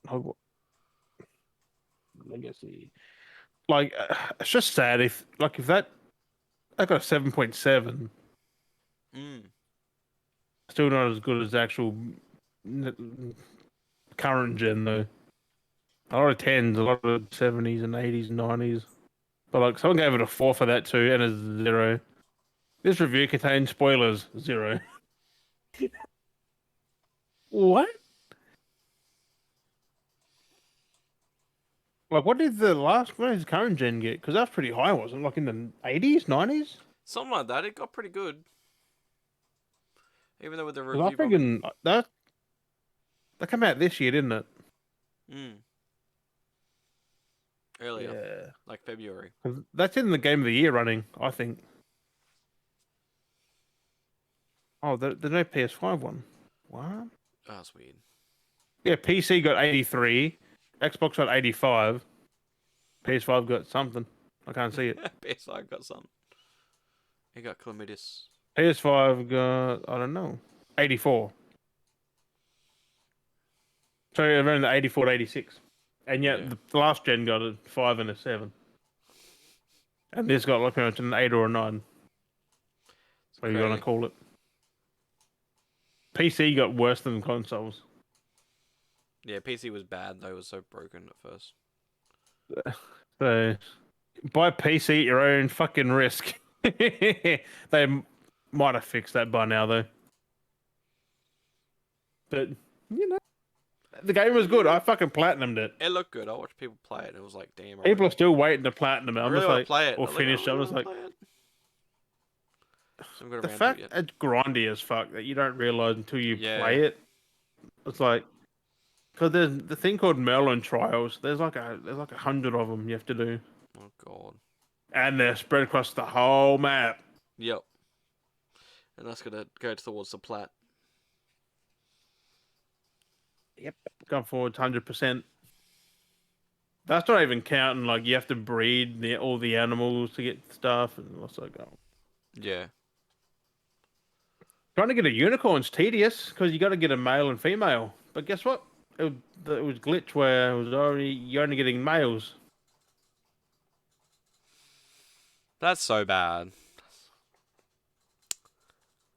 Hogwarts Legacy. Like, it's just sad if that I got a 7.7, Mm. still not as good as the actual current gen though. A lot of 10s, a lot of 70s and 80s and 90s. But like someone gave it a 4 for that too, and a 0. This review contains spoilers. 0. What? Like, what did the current gen get? Because that's pretty high, wasn't it? Like in the 80s, 90s? Something like that. It got pretty good. Even though with the Because I review. freaking that came out this year, didn't it? Mm. Earlier. Yeah. Like February. 'Cause that's in the game of the year running, I think. Oh, there's no PS5 one. What? Oh, that's weird. Yeah, PC got 83, Xbox got 85, PS5 got something. I can't see it. PS5 got some. He got chlamydis. PS5 got, I don't know, 84. So around the 84 to 86. And yet Yeah. the last gen got a 5 and a 7. And this got like pretty much an 8 or a 9. So you're going to call it. PC got worse than consoles. Yeah, PC was bad though. It was so broken at first. So buy PC at your own fucking risk. They might have fixed that by now though. But you know, the game was good. I fucking platinumed it. It looked good. I watched people play it. And it was like, damn. People are still waiting to platinum it. I I'm really just want like, to play it. or finish. I'm just like, the fact it's grindy as fuck that you don't realize until you play it. It's like, because there's the thing called Merlin trials. There's like 100 of them you have to do. Oh god. And they're spread across the whole map. Yep. And that's gonna go towards the plat. Yep. Going forward 100%. That's not even counting like you have to breed all the animals to get stuff and also go. Yeah. Trying to get a unicorn's tedious because you got to get a male and female. But guess what? It was glitch where it was already you're only getting males. That's so bad.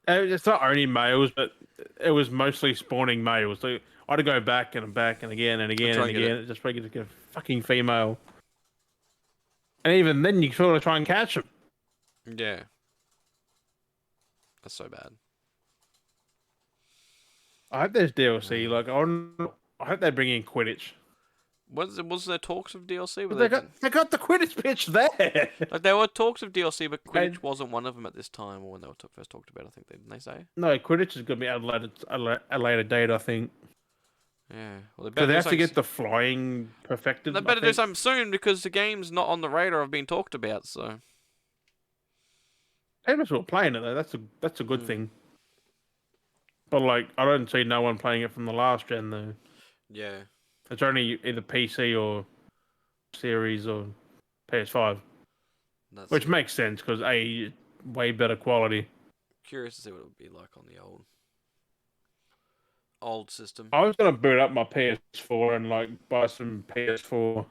It's not only males, but it was mostly spawning males. So I had to go back and back and again and again try and and get again. It just to get a fucking female. And even then, you sort of try and catch them. Yeah. That's so bad. I hope there's DLC. Like I hope they bring in Quidditch. Was there talks of DLC? Were But they got the Quidditch pitch there. like there were talks of DLC, but Quidditch And- wasn't one of them at this time, or when they were first talked about. I think didn't they say? No, Quidditch is going to be at a later date, I think. Yeah. Well, Because they have to get the flying perfected. They I better do think. something soon because the game's not on the radar of being talked about. So. People still playing it though. That's a good Mm. thing. But like, I don't see no one playing it from the last gen though. Yeah. It's only either PC or Series or PS5, That's which it. makes sense because way better quality. Curious to see what it would be like on the old system. I was gonna boot up my PS4 and like buy some PS4,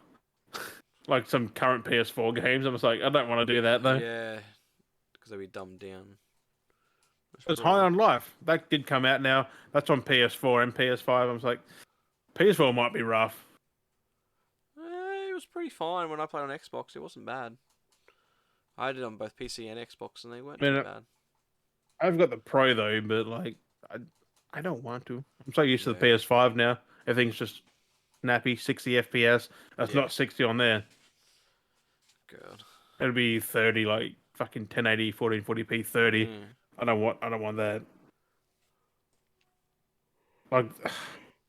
like some current PS4 games. I was like, I don't want to do that though. Yeah, because they'd be dumbed down. It's High on Life. That did come out now. That's on PS4 and PS5. I was like, PS4 might be rough. It was pretty fine when I played on Xbox. It wasn't bad. I did on both PC and Xbox, and they weren't too bad. I've got the Pro though, but like, I don't want to. I'm so used to the Yeah. PS5 now. Everything's just snappy, 60 FPS. That's Yeah. not 60 on there. God. It'll be 30, like fucking 1080, 1440p, 30. Mm. I don't want that. Like,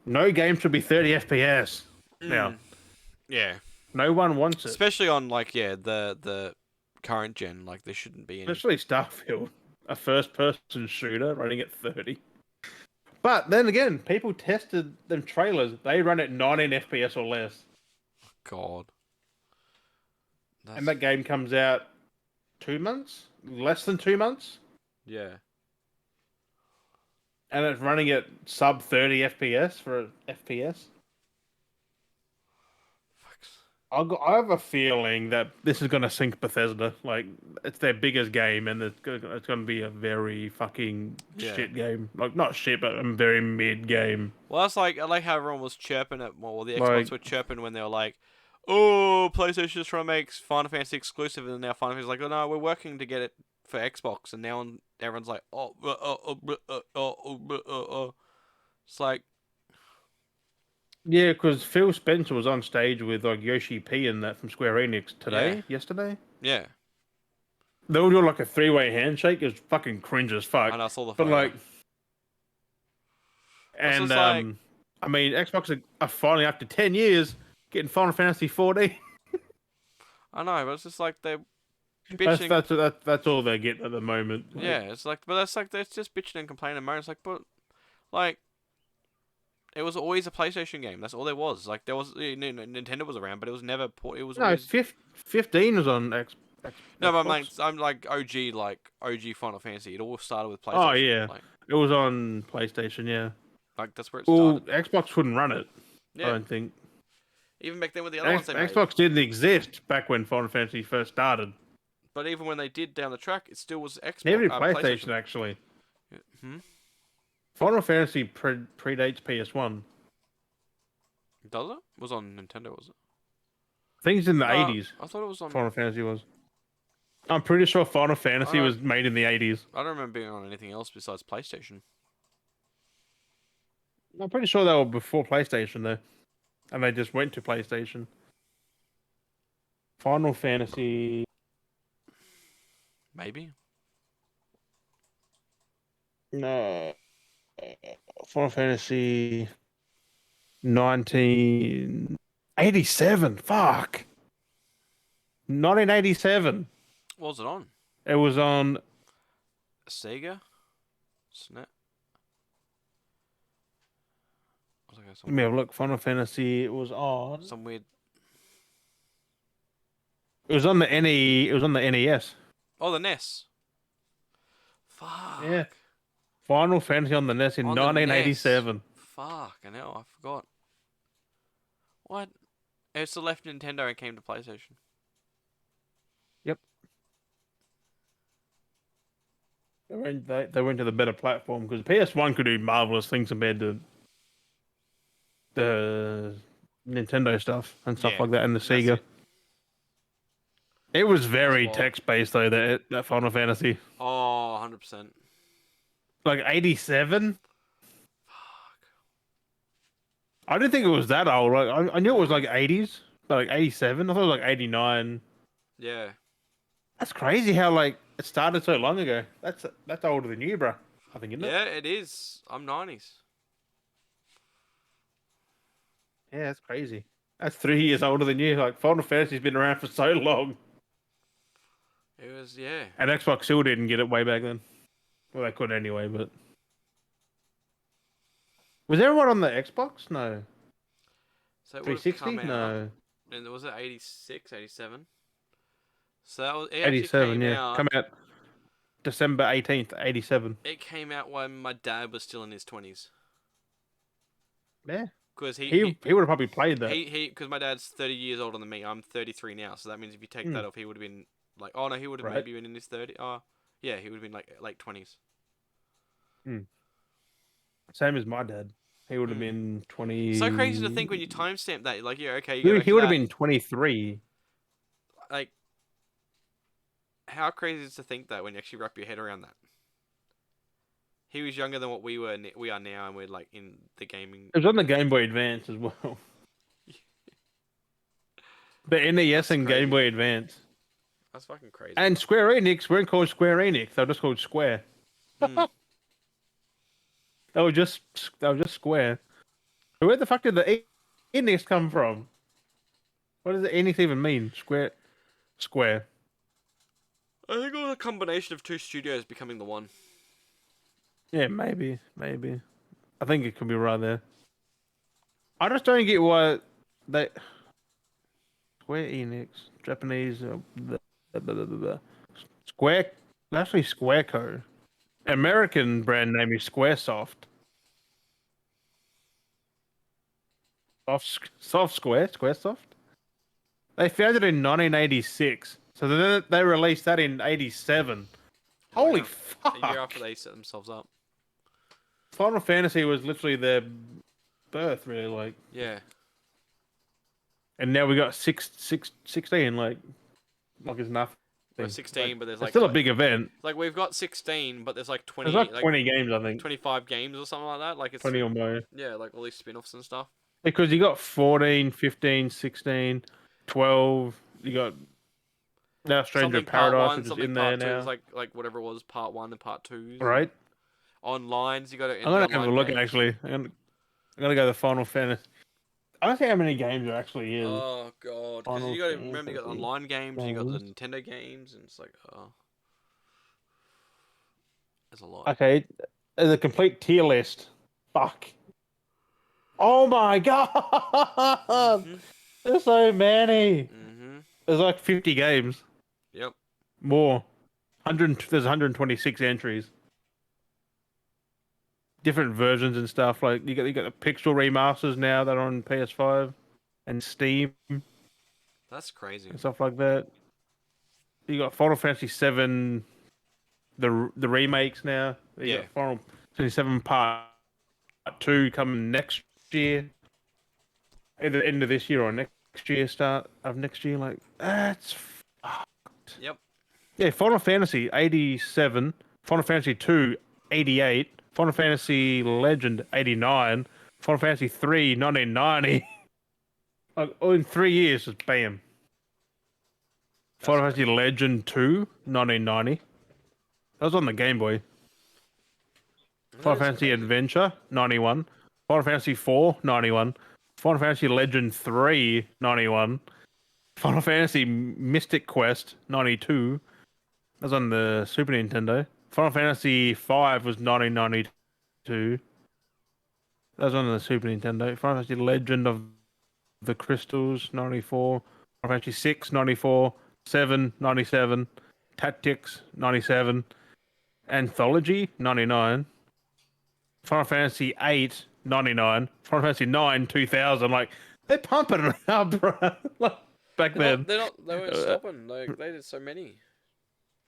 no game should be 30 FPS now. Mm. Yeah. No one wants it. Especially on the current gen, like there shouldn't be any. Especially Starfield, a first-person shooter running at 30. But then again, people tested them trailers. They run at 19 FPS or less. God. And that game comes out 2 months? Less than 2 months? Yeah. And it's running at sub 30 FPS for FPS. I have a feeling that this is going to sink Bethesda. Like, it's their biggest game, and it's going to be a very fucking shit game. Like, not shit, but a very mid game. Well, that's like I like how everyone was chirping at well, the Xbox Like- were chirping when they were like, "Oh, PlayStation's just trying to make Final Fantasy exclusive," and then now Final Fantasy's like, "Oh no, we're working to get it for Xbox," and now everyone's like, It's like, Yeah, because Phil Spencer was on stage with like Yoshi P and that from Square Enix yesterday. yeah, They were doing like a three-way handshake. It was fucking cringe as fuck. and I saw the But photo. like, and just like- I mean, Xbox are finally after 10 years getting Final Fantasy 14. I know, but it's just like they're bitching. That's all they're getting at the moment. Like, Yeah, it's like, but that's like they're just bitching and complaining and moaning. It's like, but like, it was always a PlayStation game. That's all there was. Like, there was Nintendo was around, but it was never. It was no, always. 15 was on No, but Xbox. I'm like OG Final Fantasy. It all started with PlayStation. Oh yeah, Like, it was on PlayStation. Yeah. that's where it Well, started. Xbox couldn't run it. I Yeah, don't think. even back then with the other ones they made. Xbox didn't exist back when Final Fantasy first started. But even when they did down the track, it still was Xbox. Never did PlayStation actually. Hmm. Final Fantasy predates PS1. Does it? Was on Nintendo, was it? Things in the 80s. I thought it was on. Final Fantasy was. I'm pretty sure Final Fantasy was made in the 80s. I don't remember being on anything else besides PlayStation. I'm pretty sure they were before PlayStation though, and they just went to PlayStation. Final Fantasy. Maybe. No. Final Fantasy 1987. Fuck. 1987. What was it on? It was on. Sega? SNES? Was it Let me have a look. Final Fantasy. It was on. some weird. It was on the NE. It was on the NES. Oh, the NES. Fuck. Yeah. Final Fantasy on the NES in On the NES. 1987. Fucking hell, I forgot. What? It's the left Nintendo and came to PlayStation. Yep. They went to the better platform because PS1 could do marvelous things compared to the Nintendo stuff and stuff Yeah, like that, and the that's Sega. it. It was That's very wild. text based though. That Final Fantasy, Oh, 100%. like 87. Fuck. I didn't think it was that old. Like I knew it was Mm. like 80s, but like 87. I thought it was like 89. Yeah. That's crazy how like it started so long ago. That's older than you, bro. I think, isn't it? Yeah, it is. I'm 90s. Yeah, that's crazy. That's 3 years older than you. Like Final Fantasy's been around for so long, It was, yeah. and Xbox still didn't get it way back then. Well, they could anyway, but was there one on the Xbox? No. So it would have 360? come out. No. And was it 86, 87? So that was, it actually 87. came Yeah, out. come out December 18th, 87. It came out when my dad was still in his 20s. Yeah, Because he would have probably played that. because my dad's 30 years older than me. I'm 33 now, so that means if you take Hmm. that off, he would have been like, oh no, he would have Right. maybe been in his 30. Oh, yeah, he would have been like late 20s. Same as my dad. He would have Hmm. been 20. So crazy to think when you timestamp that. Like, yeah, okay, you He, go back he to would have that. been 23. Like, how crazy is to think that when you actually wrap your head around that? He was younger than what we are now, and we're like in the gaming. It was on the Game Boy Advance as well. The NES That's and Game crazy. Boy Advance. That's fucking crazy. And Square Enix weren't called Square Enix. They were just called Square. Hmm. They were just Square. So where the fuck did the Enix come from? What does the Enix even mean? Square. I think it was a combination of two studios becoming the one. Yeah, maybe. I think it could be right there. I just don't get why they Square Enix, Japanese, Square. Actually, Squareco. American brand name is SquareSoft. SquareSoft. They founded in 1986, so they released that in 87. Holy Like, fuck! a year after they set themselves up. Final Fantasy was literally their birth, really. Like, Yeah. and now we got 16. Like it's nothing. We're 16, but there's It's like still a big event. like we've got 16, but there's like 20, There's like 20 games, I think. 25 games or something like that. Like it's 20 or more. yeah, like all these spin-offs and stuff. Because you got 14, 15, 16, 12. You got now Stranger Something of part Paradise, one, which is something in there part two. now. It's like whatever it was, part one and part twos. Right? Onlines, you got to. I'm gonna have a look actually. I'm gonna go to Final Fantasy. I don't see how many games there actually is. Oh god, because Final you got to remember you got Fantasy online games, you got the games. Nintendo games, and it's like oh, there's a lot. Okay, there's a complete tier list. Fuck. Oh my god! Mhm. There's so many. Mhm. There's like 50 games. Yep. More. There's 126 entries. Different versions and stuff. Like you got the pixel remasters now that are on PS5 and Steam That's crazy. and stuff like that. You got Final Fantasy 7, the remakes now. You got Final Fantasy 7 Part 2 coming next year. Either end of this year or next year, start of next year. Like that's fucked. Yep. Yeah, Final Fantasy 87, Final Fantasy 2 88, Final Fantasy Legend 89, Final Fantasy 3 1990. Like all in 3 years, just bam. Final Fantasy Legend 2 1990. That was on the Game Boy. Final Fantasy Adventure 91, Final Fantasy 4 91, Final Fantasy Legend 3 91, Final Fantasy Mystic Quest 92. That was on the Super Nintendo. Final Fantasy V was 1992. That was on the Super Nintendo. Final Fantasy Legend of the Crystals 94. Final Fantasy 6 94. 7 97. Tactics 97. Anthology 99. Final Fantasy 8, 99. Final Fantasy 9, 2000. Like, they're pumping it out, bro. Like, back They're not. then. They're not. They weren't Uh, stopping. They did so many.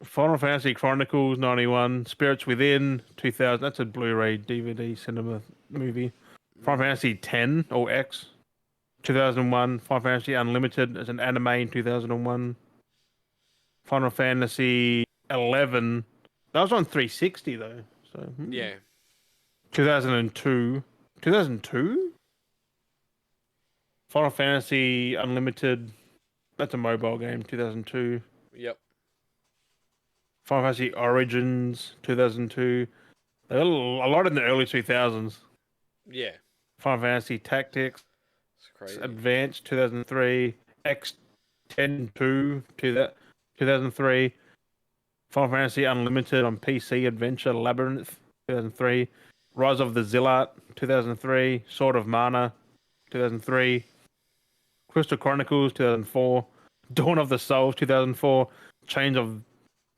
Final Fantasy Chronicles 91, Spirits Within 2000. That's a Blu-ray DVD cinema movie. Final Mm. Fantasy 10 or X 2001. Final Fantasy Unlimited as an anime in 2001. Final Fantasy 11. That was on 360 though. So Yeah. 2002. 2002. Final Fantasy Unlimited. That's a mobile game. 2002. Yep. Final Fantasy Origins 2002. They got a lot in the early 2000s. Yeah. Final Fantasy Tactics It's crazy. Advanced 2003. X-10-2 2003. Final Fantasy Unlimited on PC Adventure Labyrinth 2003. Rise of the Zilart 2003. Sword of Mana 2003. Crystal Chronicles 2004. Dawn of the Souls 2004. Chains of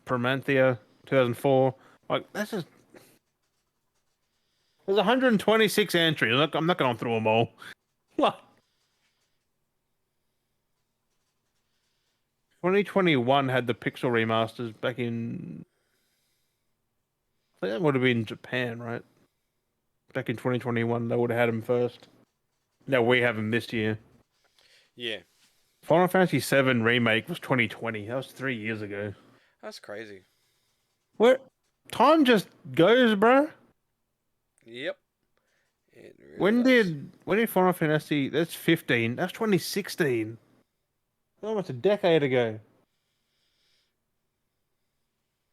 Promanthea 2004. Like, that's just. There's 126 entries. I'm not going through them all. What? 2021 had the pixel remasters back in. I think that would have been Japan, right? Back in 2021, they would have had them first. Now we have them this year. Yeah. Final Fantasy VII Remake was 2020. That was 3 years ago. That's crazy. Where time just goes, bro. Yep. It really When does. did Final Fantasy? That's 15. That's 2016. Almost a decade ago.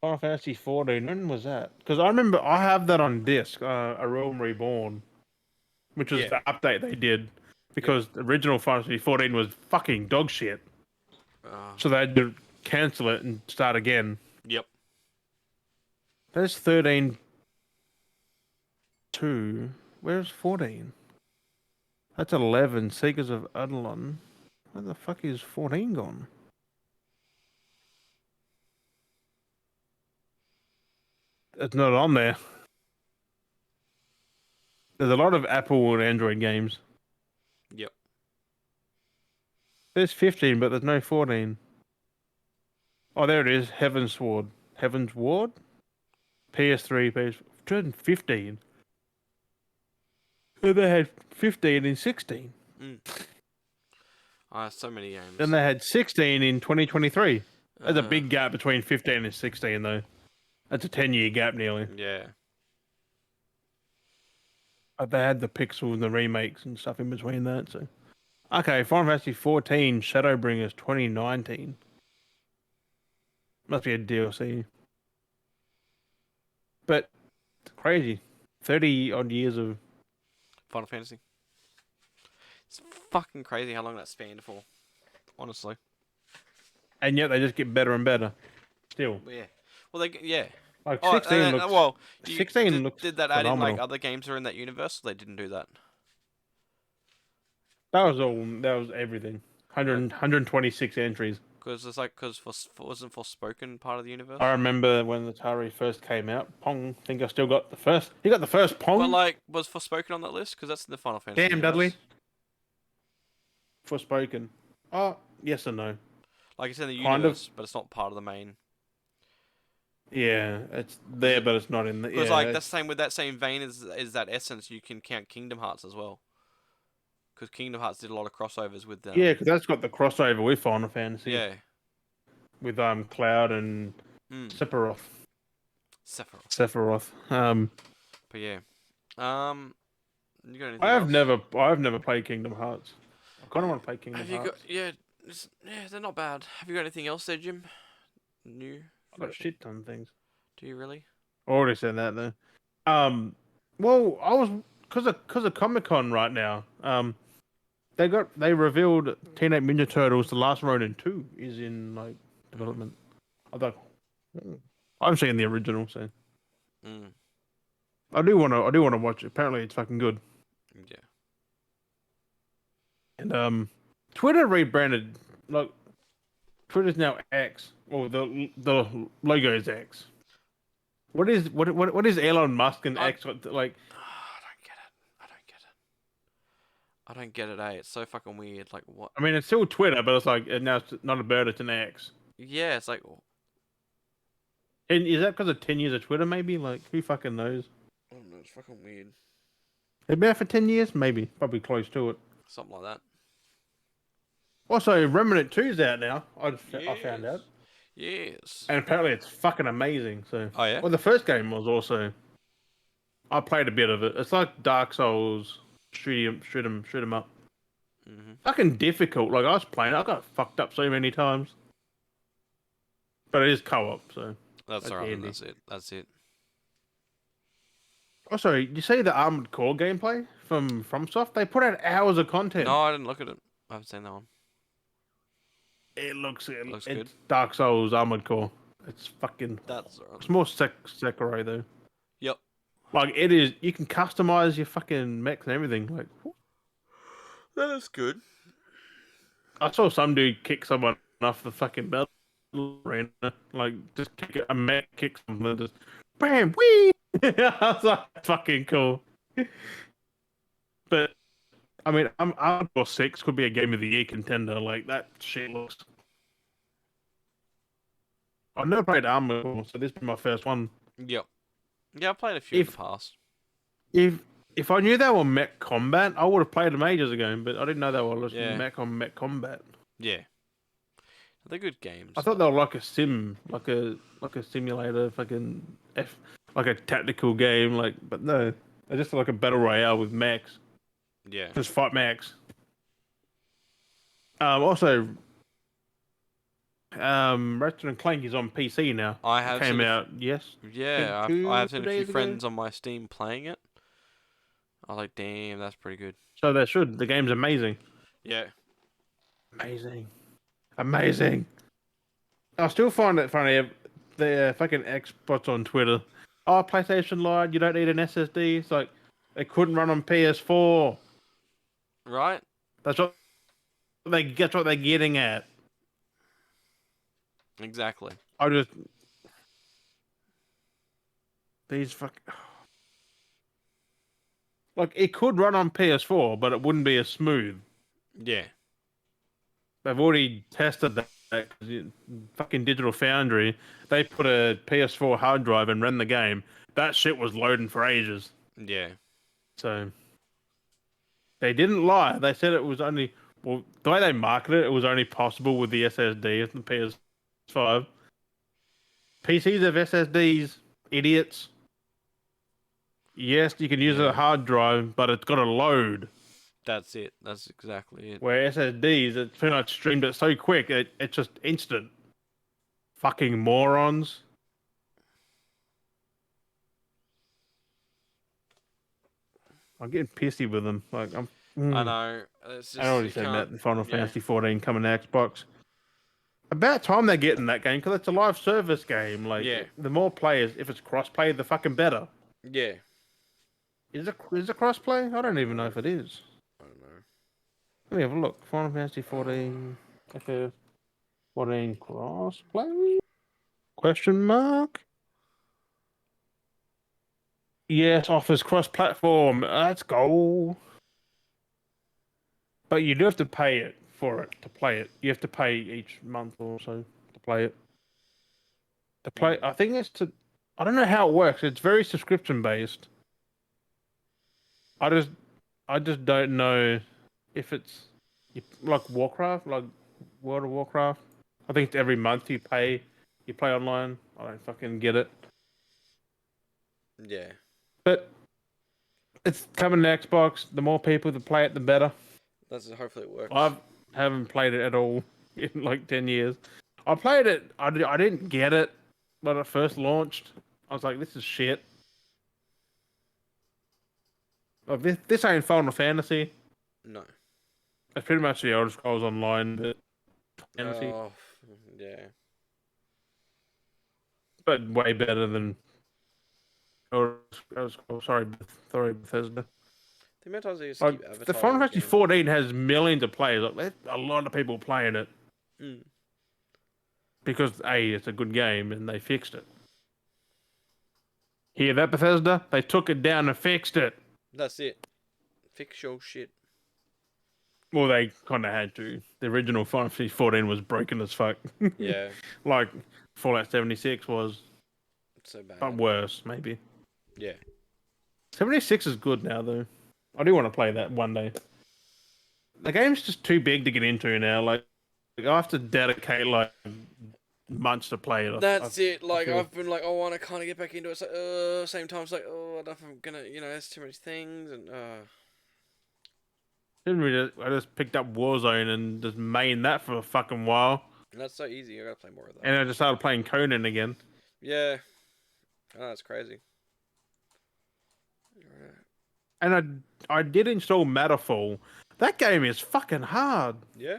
Final Fantasy 14. When was that? Because I remember I have that on disc. A Realm Reborn, which was Yeah. the update they did, because the original Final Fantasy 14 was fucking dog shit. So they had to cancel it and start again. Yep. There's 13. 2. Where's 14? That's 11. Seekers of Eidolon. Where the fuck is 14 gone? It's not on there. There's a lot of Apple and Android games. Yep. There's 15, but there's no 14. Oh, there it is. Heaven's Sword. Heaven's Ward? PS3, PS... 2015. And they had 15 in 16. So many games. Then they had 16 in 2023. There's a big gap between 15 and 16, though. That's a 10-year gap, nearly. Yeah. They had the pixels and the remakes and stuff in between that, so... Okay, Final Fantasy 14 Shadowbringers 2019. Must be a DLC. But, it's crazy. 30-odd years of... Final Fantasy. It's fucking crazy how long that spanned for. Honestly. And yet they just get better and better. Still. Yeah. Well, yeah. Like, 16 looks... well, 16 looks did that add in phenomenal. like other games that are in that universe? Or they didn't do that. That was everything. 126 entries. Because it's like, wasn't Forspoken part of the universe? I remember when Atari first came out, Pong, I think I still got the first... You got the first Pong? But like, was Forspoken on that list? Because that's in the Final Fantasy Damn, universe. Dudley. Forspoken. Oh, yes and no. Like, it's in the Kind universe, but it's not part of the main. Yeah, it's there, but it's not in the... Because Yeah, like, that's the same with that same vein is that Essence, you can count Kingdom Hearts as well. Because Kingdom Hearts did a lot of crossovers with them. yeah, because that's got the crossover with Final Fantasy. Yeah. With Cloud and Sephiroth. Sephiroth. But yeah. You got anything I've else? never played Kingdom Hearts. I kind of want to play Kingdom Hearts. Yeah, they're not bad. Have you got anything else there, Jim? New? I've got a shit ton of things. Do you really? I already said that though. Well, I was because of Comic-Con right now. They revealed Teenage Ninja Turtles: The Last Ronin 2 is in like development. I'm seeing the original, so I do want to watch it. Apparently, it's fucking good. Yeah. And Twitter rebranded. Like, Twitter's now X. Or the logo is X. What is Elon Musk and X like? I don't get it, It's so fucking weird. Like, what? I mean, it's still Twitter, but it's like now it's not a bird, it's an X. Yeah, it's like, And is that because of 10 years of Twitter? Maybe like who fucking knows? I don't know. It's fucking weird. They've been out for 10 years, maybe, probably close to it. Something like that. Also, Remnant 2's out now. I found out, Yes. Yes. and apparently it's fucking amazing. So, Oh yeah. well, the first game was also. I played a bit of it. It's like Dark Souls, shoot 'em up. Mhm. Fucking difficult. Like I was playing, I got fucked up so many times. But it is co-op, so That's that's alright. handy. That's it. That's it. Also, you see the Armored Core gameplay from FromSoft? They put out hours of content. No, I didn't look at it. I haven't seen that one. It looks Looks good. it's Dark Souls Armored Core. It's fucking. That's alright. It's more Sekiro though. Yep. Like it is. You can customize your fucking mechs and everything. Like That is good. I saw some dude kick someone off the fucking battle arena. Like just kick a mech, kick someone, just bam, wee. I was like, fucking cool. But I mean, Armored Core 6 could be a Game of the Year contender. Like that shit looks. I've never played Armored Core, so this will be my first one. Yep. Yeah, I played a few in the If past. if I knew they were mech combat, I would have played them ages ago. But I didn't know they were just Yeah. mech on mech combat. Yeah. They're good games. I thought they were like a sim, like a simulator, fucking like a tactical game. Like, but no, they're just like a battle royale with mechs. Yeah. Just fight mechs. Also, Ratchet and Clank is on PC now. I have Came seen out, yes. Yeah, two I have seen a few days ago. friends on my Steam playing it. I was like, damn, that's pretty good. So they should. The game's amazing. Yeah. Amazing. Amazing. I still find it funny. The fucking Xbox on Twitter. Oh, PlayStation lied. You don't need an SSD. It's like they couldn't run on PS4. Right? That's what they're getting at. Exactly. I just these fuck. Like it could run on PS4, but it wouldn't be as smooth. Yeah. They've already tested that. 'Cause fucking Digital Foundry, they put a PS4 hard drive and ran the game. That shit was loading for ages. Yeah. So they didn't lie. They said it was only the way they marketed it, it was only possible with the SSD and the PS5. PCs have SSDs, idiots. Yes, you can use a hard drive, but it's got to load. That's it. That's exactly it. Where SSDs, it's pretty much streamed it so quick, it's just instant. Fucking morons. I'm getting pissy with them. Like I know. It's just, I already you said can't- that. Final Fantasy 14 coming to Xbox. About time they're getting that game because it's a live service game. Like, the more players, if it's cross-play, the fucking better. Yeah. Is it cross-play? I don't even know if it is. I don't know. Let me have a look. Final Fantasy 14, FF14 cross-play? Question mark? Yes, offers cross-platform. Let's go. But you do have to pay it for it to play it. You have to pay each month or so to play it. I think it's to. I don't know how it works. It's very subscription based. I just don't know if it's like Warcraft, like World of Warcraft. I think it's every month you play online. I don't fucking get it. Yeah. But it's coming to Xbox. The more people that play it, the better. Hopefully it works. I haven't played it at all in like 10 years. I played it. I didn't get it when it first launched. I was like, this is shit. Like, this ain't Final Fantasy. No. It's pretty much the Elder Scrolls Online, but fantasy. Oh, yeah. But way better than Elder Scrolls. Sorry, Bethesda. The amount of times they just Like, keep the advertising Final Fantasy game. 14 has millions of players. Like, there's a lot of people playing it. Mm. Because A, it's a good game and they fixed it. Hear that, Bethesda? They took it down and fixed it. That's it. Fix your shit. Well, they kind of had to. The original Final Fantasy 14 was broken as fuck. Yeah, Like Fallout 76 was, so but bad. worse maybe. Yeah, 76 is good now though. I do want to play that one day. The game's just too big to get into now. Like I have to dedicate like months to play it. that's it. I Like feel. I've been like, oh, I kind of get back into it. It's like, same time, it's like, oh, I don't know if I'm gonna, there's too many things, and Didn't really, I just picked up Warzone and just mained that for a fucking while, and that's so easy. I gotta play more of that. and I just started playing Conan again. Yeah, oh, that's crazy. And I did install Matterfall. That game is fucking hard. Yeah,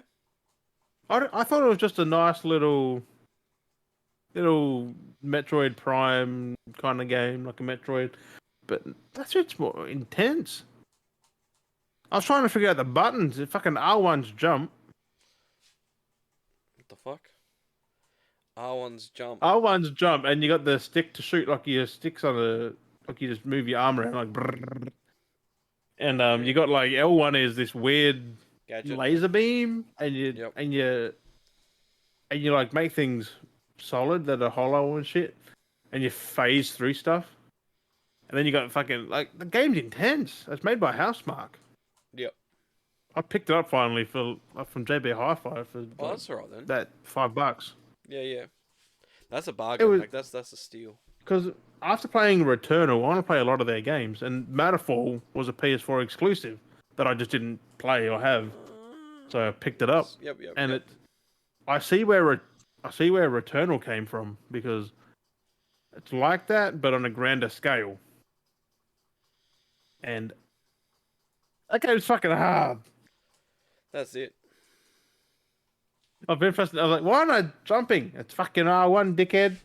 I thought it was just a nice little Metroid Prime kind of game, like a Metroid, but that's it's more intense. I was trying to figure out the buttons. The fucking R1's jump, what the fuck? R1's jump. R1's jump, and you got the stick to shoot. Like your sticks on a like you just move your arm around like. Brrr. And Yeah. you got like L1 is this weird Gadget. laser beam, and Yep. you like make things solid that are hollow and shit, and you phase through stuff. And then you got fucking like the game's intense. It's made by Housemark. Yep. I picked it up finally from JB Hi-Fi for Oh, like, that's alright then. that $5. Yeah, yeah. That's a It bargain. was Like that's a steal. because after playing Returnal, I want to play a lot of their games, and Matterfall was a PS4 exclusive that I just didn't play or have, so I picked it up. Yep, yep. And yep. I see where Returnal came from because it's like that, but on a grander scale. And that game's fucking hard. That's it. I've been frustrated. I was like, why am I jumping? It's fucking R1, dickhead.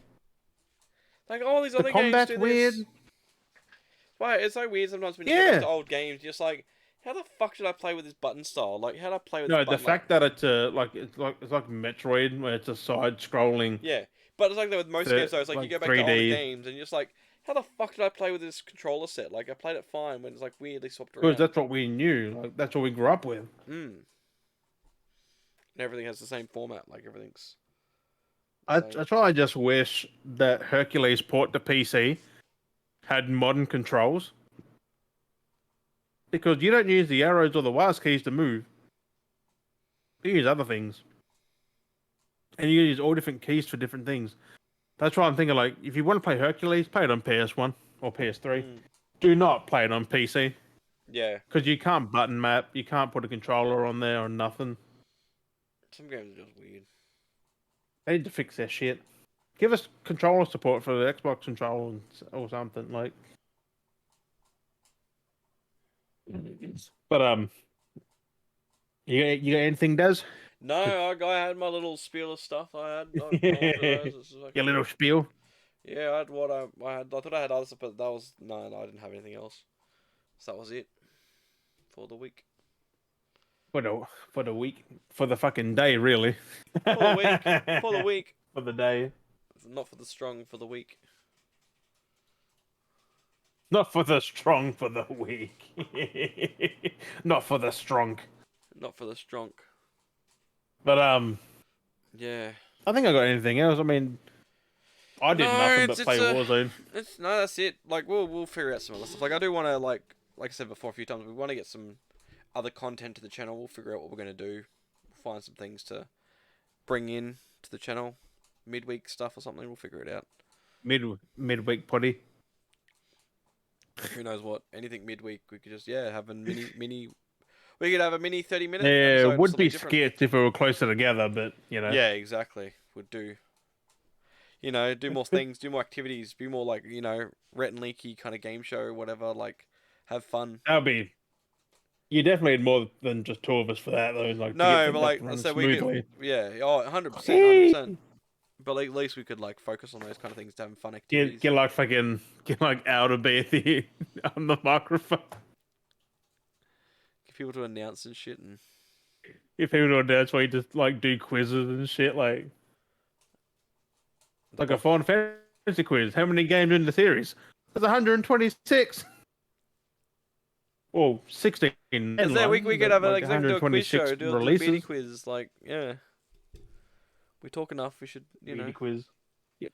Like all these The other games combat's do weird. this. Why? It's so weird sometimes when you Yeah. get back to old games. You're just like, how the fuck should I play with this button style? Like, how do I play with No, this the button? fact that it's like Metroid, where it's a side-scrolling. Yeah, but it's like that with most The- games though. It's like you like go back to older 3D. games and you're just like, how the fuck did I play with this controller set? Like I played it fine when it's like weirdly swapped Because around. that's what we knew. Like that's what we grew up with. Mm. And everything has the same format. Like everything's. That's why I just wish that Hercules port to PC had modern controls. Because you don't use the arrows or the WASD keys to move. You use other things. And you use all different keys for different things. That's why I'm thinking, like, if you want to play Hercules, play it on PS1 or PS3. Mm. Do not play it on PC. Yeah. Because you can't button map, you can't put a controller on there or nothing. Some games are just weird. They need to fix their shit. Give us controller support for the Xbox controller or something, like. But you got anything, Des? No, I had my little spiel of stuff. I apologize. It's like, Your little spiel. yeah, I had what I had. I thought I had other stuff, but that was no, I didn't have anything else. So that was it for the week. For the week, for the fucking day, really. For the week. For the week. For the day. Not for the strong. For the week. Not for the strong, for the weak. Not for the strong. Not for the strong. But Yeah. I think I got anything else. I mean, I did nothing but play Warzone. No, that's it. Like we'll figure out some other stuff. Like I do want to like I said before a few times, we want to get some other content to the channel. We'll figure out what we're gonna do. We'll find some things to bring in to the channel, midweek stuff or something. We'll figure it out. Midweek potty. Who knows what? Anything midweek, we could just have a mini. We could have a mini 30-minute. Yeah, it would be different. skits if we were closer together, but you know. Yeah, exactly. Would do. Do more things, do more activities, be more like Rhett and Leaky kind of game show or whatever. Like, have fun. That'll be. You definitely need more than just two of us for that, though. Like, No, but like I said, we could. Yeah, 100%, 100%. But at least we could like focus on those kind of things, to have fun activities. Get like out of bed on the microphone. Get people to announce and shit, and If people don't dance, why you just like do quizzes and shit, like a Final Fantasy quiz. How many games in the series? There's 126. Well, 16 Is there, we one, could but have a, like like do a quiz 126 show, do a beanie releases. quiz, like yeah. We talk enough, we should, you know. Media quiz.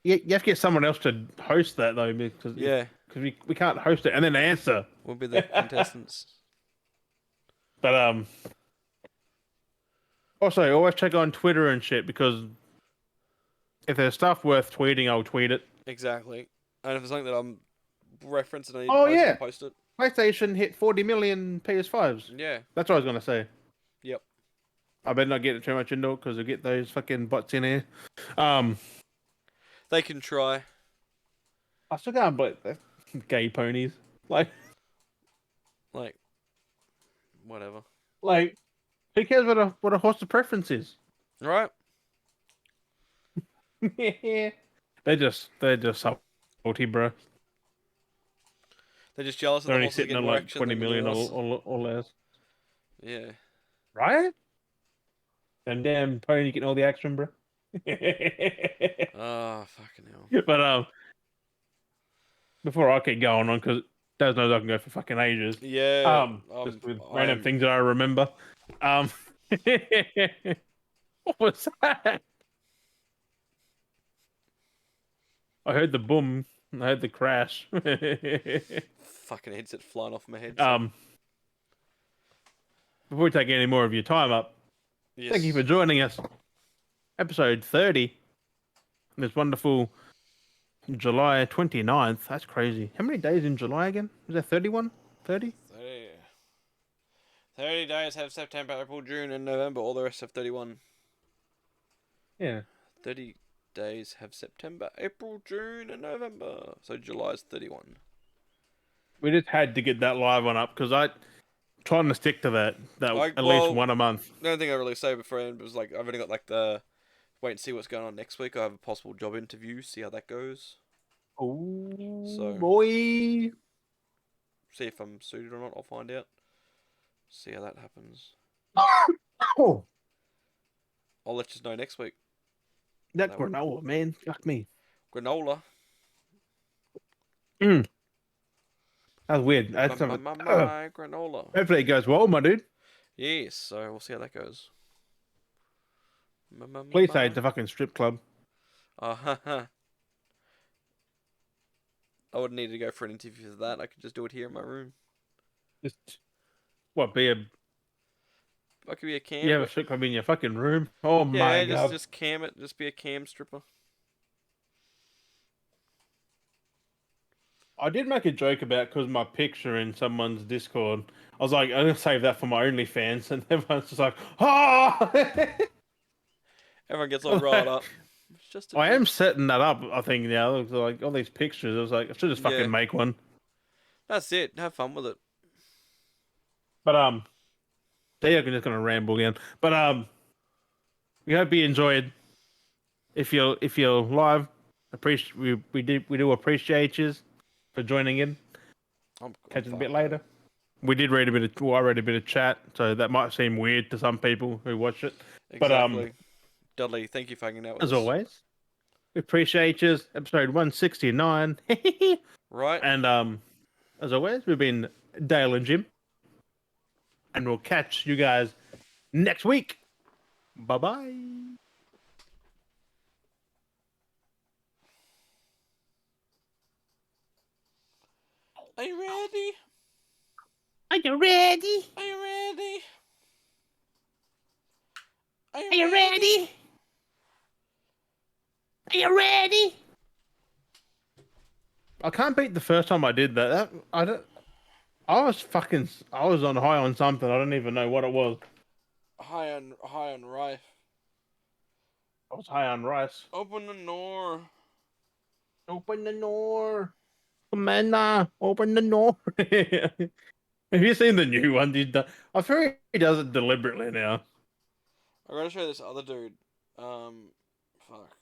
You have to get someone else to host that though, because Yeah, we can't host it and then answer. we'll be the contestants. But also always check on Twitter and shit because if there's stuff worth tweeting, I'll tweet it. Exactly. And if there's something that I'm referencing and I need to Oh post it, I'll yeah, post it. PlayStation hit 40 million PS5s. Yeah. That's what I was gonna say. Yep. I better not get too much into it because we'll get those fucking bots in here. Um, They can try. I still can't believe that gay ponies. Like, Like, whatever. like, who cares what a horse's preference is? Right? they're just salty, bro. They're just jealous that They're the only horses sitting get on more like action 20 than the million girls. or less, Yeah. right? And damn pony getting all the action, bro. Ah, fucking hell. But before I keep going on, because Daz knows I can go for fucking ages. Yeah. Just with random I'm things that I remember. Um, what was that? I heard the boom. I heard the crash. fucking headset flying off my head. So. Before we take any more of your time up, Yes. thank you for joining us. Episode 30. This wonderful July 29th. That's crazy. How many days in July again? Is that 31? 30? 30 days have September, April, June, and November. All the rest have 31. Yeah. 30 days have September, April, June, and November. So July's 31. We just had to get that live one up because I trying to stick to that at least one a month. The only thing I really say beforehand was like I've only got like the wait and see what's going on next week. I have a possible job interview, see how that goes. Oh, So boy. see if I'm suited or not. I'll find out. See how that happens. Oh, I'll let you know next week. that granola, man. Fuck me. Granola. That was weird. That's My granola. hopefully it goes well, my dude. Yes, so we'll see how that goes. Please say it's a fucking strip club. I wouldn't need to go for an interview for that. I could just do it here in my room. Just what? Be a I could be a cam. you have a strip club in your fucking room? Oh my god! just cam it. Just be a cam stripper. I did make a joke about because my picture in someone's Discord. I was like, I'm gonna save that for my OnlyFans, and everyone's just like, ah. Everyone gets all riled up. It's just I am setting that up. I think now, like all these pictures. I was like, I should just fucking make one. That's it. Have fun with it. But I'm just gonna ramble again. But we hope you enjoyed. If you're live, we do appreciate you for joining in. Catch it a bit later. We did read a bit of. Well, I read a bit of chat, so that might seem weird to some people who watch it. Exactly. But Dudley, thank you for hanging out with as us. always, we appreciate you. Episode 169. Right. And as always, we've been Dale and Jim, and we'll catch you guys next week. Bye bye. Are you ready? Are you ready? Are you ready? Are you ready? Are you ready? I can't beat the first time I did that. I was on high on something. I don't even know what it was. High on rice. I was high on rice. Open the door. Open the door. Commander, open the door. Have you seen the new one? I feel he does it deliberately now. I gotta show this other dude. Fuck.